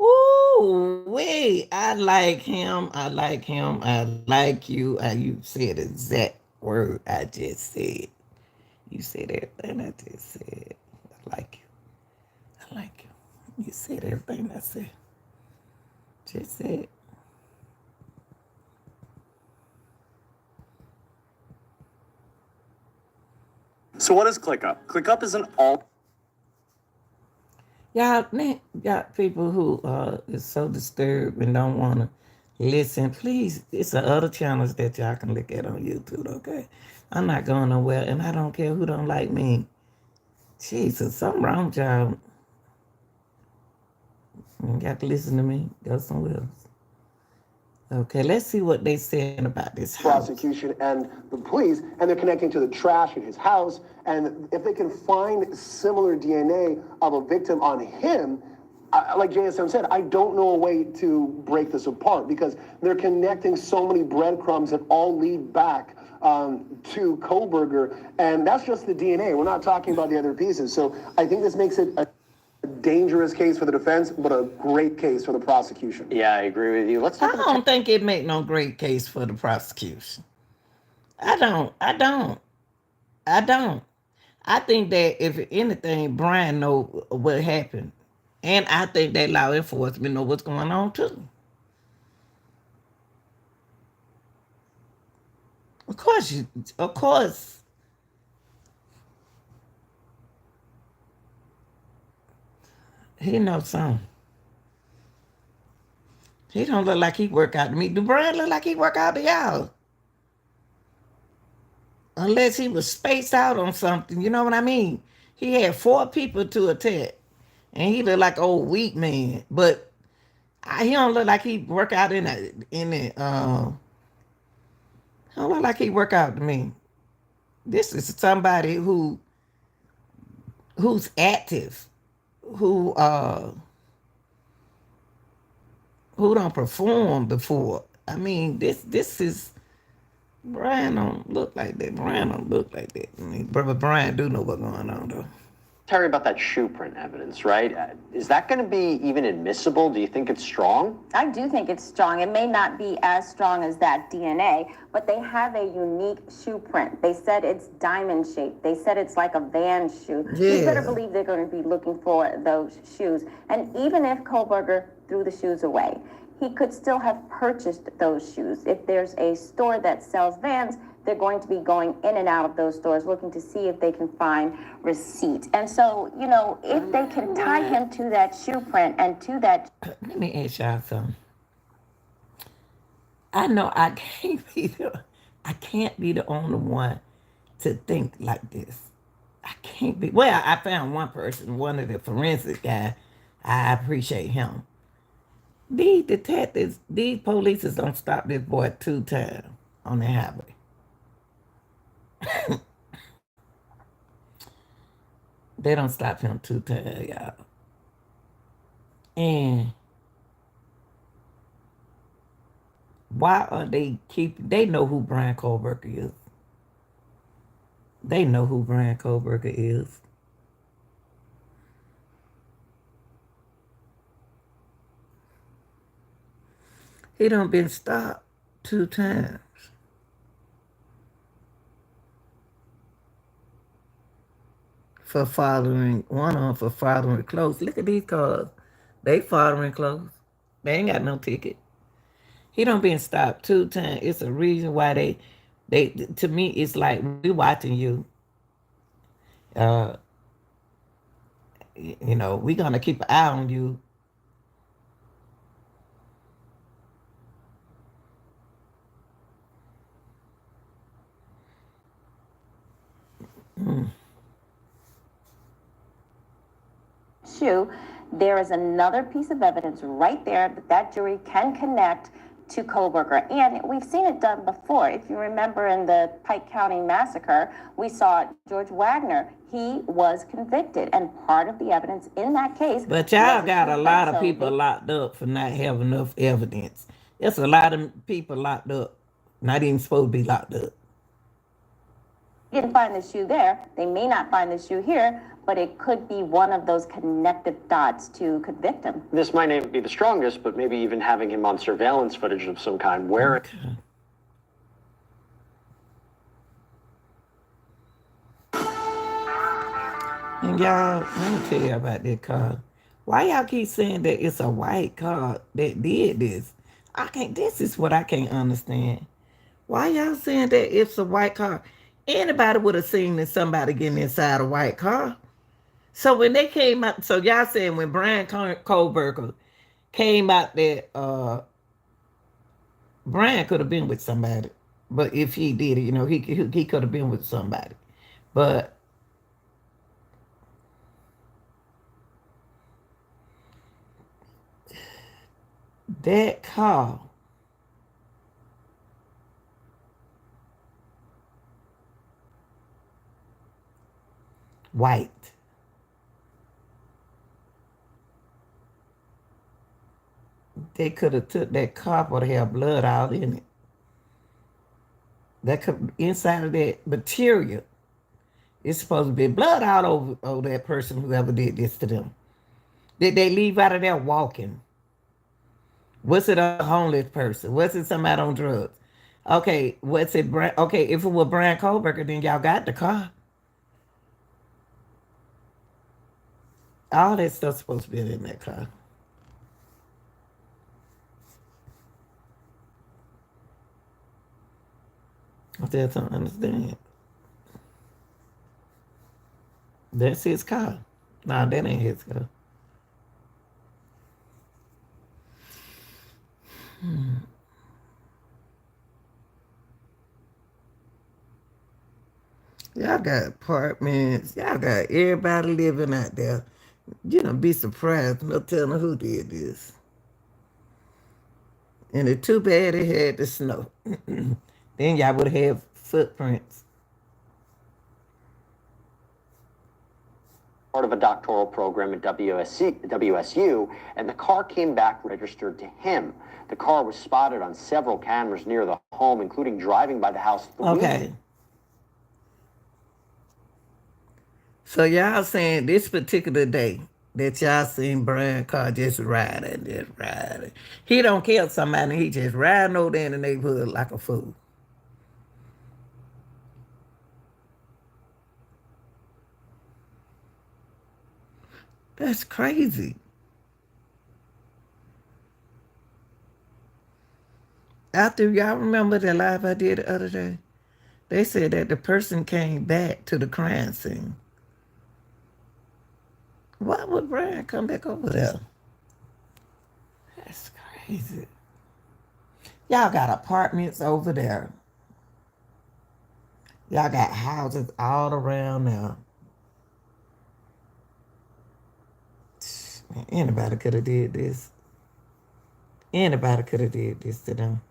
S1: Ooh, wait. I like him. I like him. I like you. You said the exact word I just said. You said everything I just said. I like you. I like you. You said everything I said. Just said.
S3: So what is ClickUp? ClickUp is an all.
S1: Y'all got people who is so disturbed and don't want to listen. Please, it's the other channels that y'all can look at on YouTube, okay? I'm not going nowhere, and I don't care who don't like me. Jesus, something wrong with y'all. You got to listen to me. Go somewhere else. Okay, let's see what they saying about this house.
S3: Prosecution and the police, and they're connecting to the trash in his house. And if they can find similar DNA of a victim on him, like JSM said, I don't know a way to break this apart because they're connecting so many breadcrumbs that all lead back to Kohberger, and that's just the DNA. We're not talking about the other pieces. So I think this makes it a dangerous case for the defense, but a great case for the prosecution.
S4: Yeah, I agree with you. Let's
S1: I
S4: talk about.
S1: don't think it make no great case for the prosecution. I don't. I think that if anything, Bryan know what happened, and I think that law enforcement know what's going on too. Of course. He knows something. He don't look like he work out to me. Do Bryan look like he work out to y'all? Unless he was spaced out on something, you know what I mean? He had 4 people to attack, and he looked like an old weak man. But he don't look like he work out in it. He don't look like he work out to me. This is somebody who's active, who don't perform before. I mean, this is Bryan don't look like that. Bryan don't look like that. I mean, brother Bryan do know what's going on though.
S4: Terry, about that shoe print evidence, right? Is that going to be even admissible? Do you think it's strong?
S5: I do think it's strong. It may not be as strong as that DNA, but they have a unique shoe print. They said it's diamond shaped. They said it's like a Van shoe.
S1: Yeah.
S5: You better believe they're going to be looking for those shoes. And even if Kohberger threw the shoes away, he could still have purchased those shoes. If there's a store that sells Vans, they're going to be going in and out of those stores looking to see if they can find receipt. And so, you know, if they can tie him to that shoe print and to that.
S1: Let me ask y'all something. I know I can't be the only one to think like this. I can't be. Well, I found one person, one of the forensic guy. I appreciate him. These detectives, these police don't stop this boy 2 times on the highway. They don't stop him 2 times, y'all. And why are they they know who Bryan Kohberger is. They know who Bryan Kohberger is. He done been stopped 2 times. For following, one of them for following close. Look at these cars. They following close. They ain't got no ticket. He done been stopped 2 times. It's a reason why they to me, it's like we watching you. You know, we gonna keep an eye on you.
S5: Shoe, there is another piece of evidence right there that jury can connect to Kohberger. And we've seen it done before. If you remember in the Pike County massacre, we saw George Wagner. He was convicted, and part of the evidence in that case.
S1: But y'all got a lot of people locked up for not having enough evidence. There's a lot of people locked up, not even supposed to be locked up.
S5: Didn't find the shoe there. They may not find the shoe here, but it could be one of those connective dots to convict him.
S4: This might not be the strongest, but maybe even having him on surveillance footage of some kind. Where?
S1: Okay. And y'all, let me tell you about that car. Why y'all keep saying that it's a white car that did this? This is what I can't understand. Why y'all saying that it's a white car? Anybody would have seen that somebody getting inside a white car. So when they came out, so y'all saying when Bryan Kohberger came out there, Bryan could have been with somebody. But if he did it, you know, he could have been with somebody. But that car, white. They could have took that car would have blood out in it. That could inside of that material. It's supposed to be blood all over that person whoever did this to them. Did they leave out of there walking? Was it a homeless person? Was it somebody on drugs? Okay, was it okay, if it was Bryan Kohberger, then y'all got the car. All that stuff's supposed to be in that car. I still don't understand. That's his car. Nah, that ain't his car. Y'all got apartments. Y'all got everybody living out there. You don't be surprised. No telling who did this. And it's too bad it had the snow. Then y'all would have footprints.
S4: Part of a doctoral program at WSU, and the car came back registered to him. The car was spotted on several cameras near the home, including driving by the house.
S1: Okay. So y'all saying this particular day that y'all seen Bryan car just riding. He don't kill somebody, he just riding over there in the neighborhood like a fool. That's crazy. After y'all remember the live I did the other day, they said that the person came back to the crime scene. Why would Bryan come back over there? That's crazy. Y'all got apartments over there. Y'all got houses all around now. Man, anybody could have did this. Anybody could have did this to them.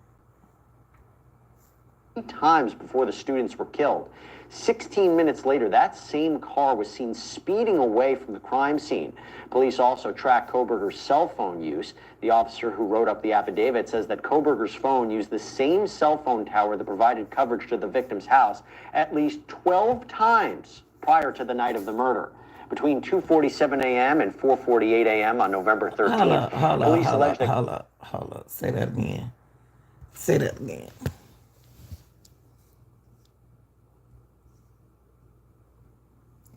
S4: Times before the students were killed. 16 minutes later, that same car was seen speeding away from the crime scene. Police also tracked Kohberger's cell phone use. The officer who wrote up the affidavit says that Kohberger's phone used the same cell phone tower that provided coverage to the victim's house at least 12 times prior to the night of the murder. Between 2:47 a.m. and 4:48 a.m. on November 13th, police alleged that...
S1: Hold up. Say that again. Say that again.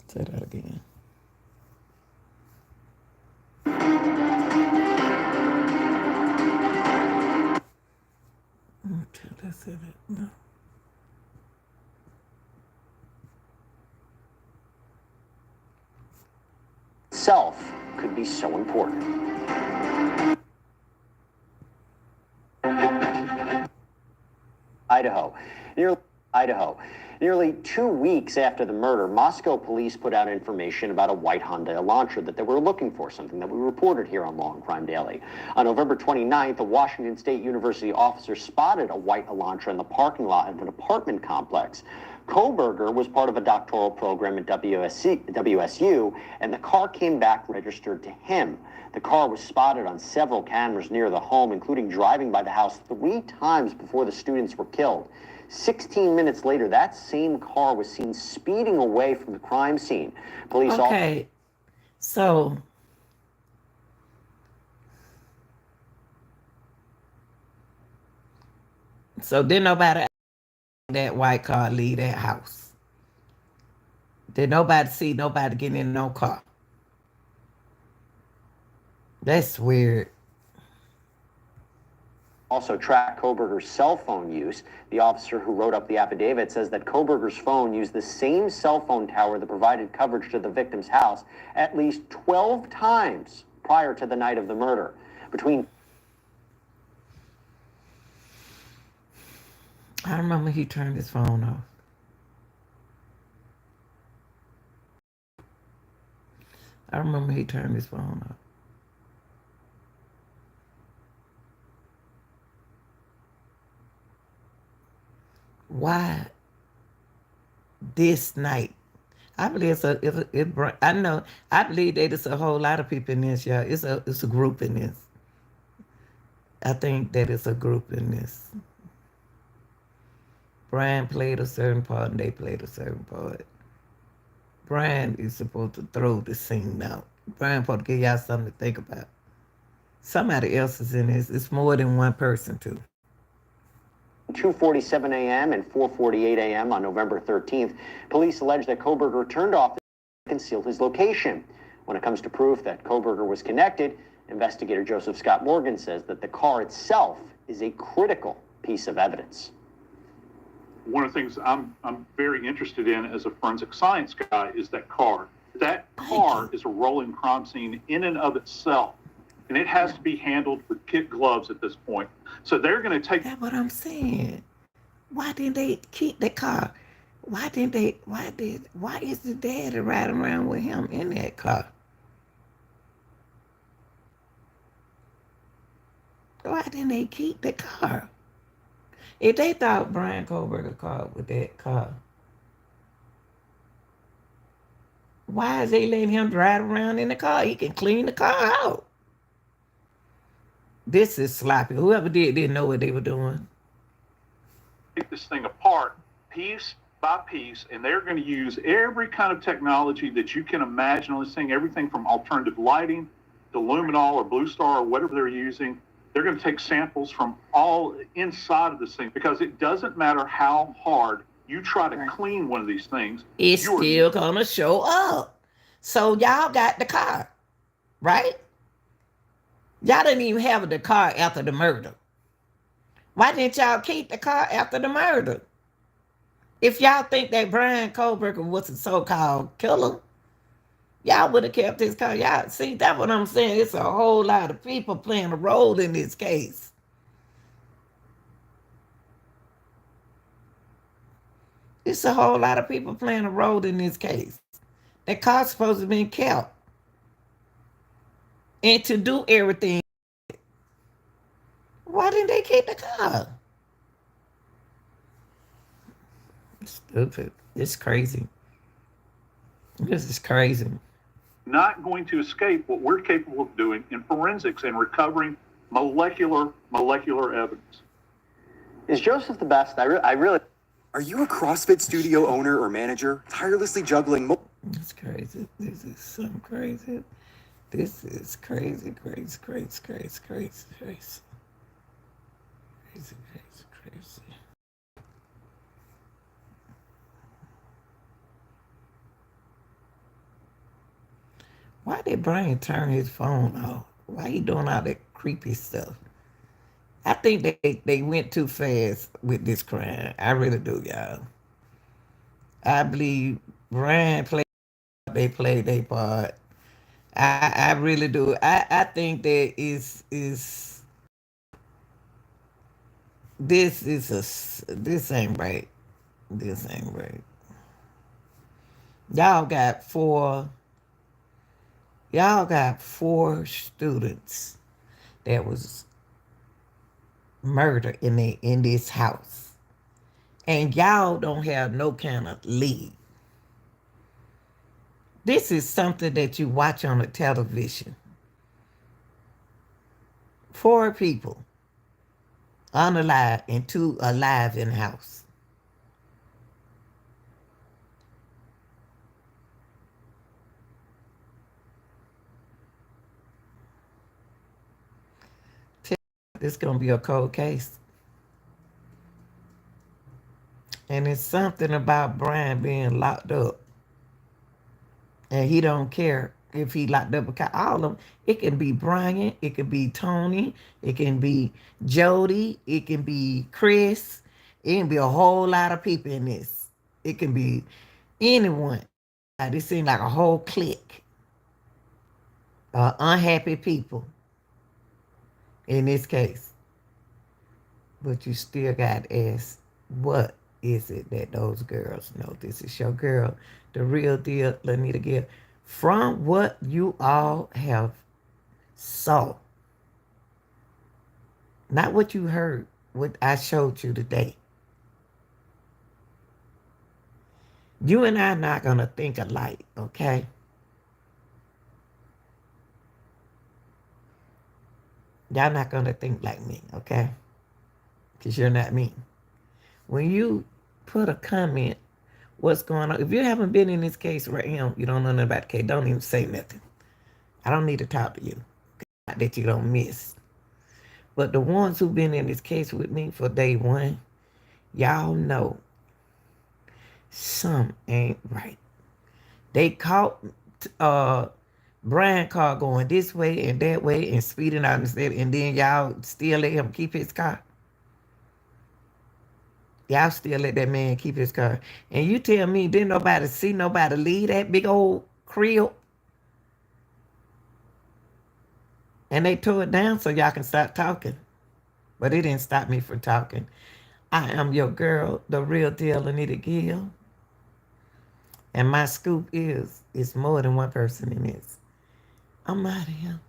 S1: Say that again. Let's say that. No.
S4: Itself could be so important. Idaho. Nearly 2 weeks after the murder, Moscow police put out information about a white Hyundai Elantra that they were looking for, something that we reported here on Law and Crime Daily. On November 29th, a Washington State University officer spotted a white Elantra in the parking lot of an apartment complex. Kohberger was part of a doctoral program at WSU, and the car came back registered to him. The car was spotted on several cameras near the home, including driving by the house 3 times before the students were killed. 16 minutes later, that same car was seen speeding away from the crime scene. Police
S1: okay, so did nobody that white car leave that house? Did nobody see nobody getting in no car? That's weird.
S4: Also tracked Kohberger's cell phone use. The officer who wrote up the affidavit says that Kohberger's phone used the same cell phone tower that provided coverage to the victim's house at least 12 times prior to the night of the murder.
S1: I remember he turned his phone off. Why this night? I believe I believe that it's a whole lot of people in this, y'all. It's a group in this. I think that it's a group in this. Bryan played a certain part and they played a certain part. Bryan is supposed to throw the scene out. Bryan supposed to give y'all something to think about. Somebody else is in this. It's more than one person too.
S4: 2:47 a.m. and 4:48 a.m. on November 13th, police allege that Kohberger turned off and concealed his location. When it comes to proof that Kohberger was connected, investigator Joseph Scott Morgan says that the car itself is a critical piece of evidence.
S2: One of the things I'm very interested in as a forensic science guy is that car. That car is a rolling crime scene in and of itself, and it has to be handled with kid gloves at this point. So they're going to take...
S1: That's what I'm saying. Why didn't they keep the car? Why is the daddy riding around with him in that car? Why didn't they keep the car? If they thought Bryan Kohberger caught with that car, why is they letting him drive around in the car? He can clean the car out. This is sloppy. Whoever didn't know what they were doing.
S2: Take this thing apart piece by piece, and they're going to use every kind of technology that you can imagine on this thing, everything from alternative lighting to luminol or blue star or whatever they're using. They're going to take samples from all inside of this thing, because it doesn't matter how hard you try to clean one of these things,
S1: It's still gonna show up. So y'all got the car, right? Y'all didn't even have the car after the murder. Why didn't y'all keep the car after the murder? If y'all think that Bryan Kohberger was a so-called killer, y'all would have kept his car. Y'all see, that's what I'm saying. It's a whole lot of people playing a role in this case. It's a whole lot of people playing a role in this case. That car's supposed to be kept. And to do everything, why didn't they keep the car? Stupid. It's crazy. This is crazy.
S2: Not going to escape what we're capable of doing in forensics and recovering molecular evidence.
S4: Is Joseph the best? I really.
S6: Are you a CrossFit studio owner or manager, tirelessly juggling?
S1: It's crazy. This is so crazy. This is crazy, crazy, crazy, crazy, crazy, crazy. Crazy, crazy, crazy. Why did Bryan turn his phone off? Why he doing all that creepy stuff? I think they went too fast with this crime. I really do, y'all. I believe Bryan played their part. I really do. I think that this ain't right. This ain't right. Y'all got four students that was murdered in this house. And y'all don't have no kind of lead. This is something that you watch on the television. 4 people unalive and 2 alive in the house. This is gonna be a cold case. And it's something about Bryan being locked up. And he don't care if he locked up, because all of them, it can be Bryan, it can be Tony, it can be Jody, it can be Chris, it can be a whole lot of people in this. It can be anyone. It seems like a whole clique of unhappy people in this case. But you still got to ask, what is it that those girls know? This is your girl, the real deal, Lanita Gill. From what you all have saw, not what you heard, what I showed you today. You and I are not going to think alike, okay? Y'all not going to think like me, okay? Because you're not me. When you put a comment, what's going on? If you haven't been in this case right now, you don't know nothing about the case, don't even say nothing. I don't need to talk to you. Not that you don't miss. But the ones who've been in this case with me for day one, y'all know some ain't right. They caught Bryan car going this way and that way and speeding out instead, and then y'all still let him keep his car. Y'all still let that man keep his car. And you tell me, didn't nobody see nobody leave that big old crib? And they tore it down so y'all can start talking. But it didn't stop me from talking. I am your girl, the real deal, Anita Gill. And my scoop is, it's more than one person in this. I'm out of here.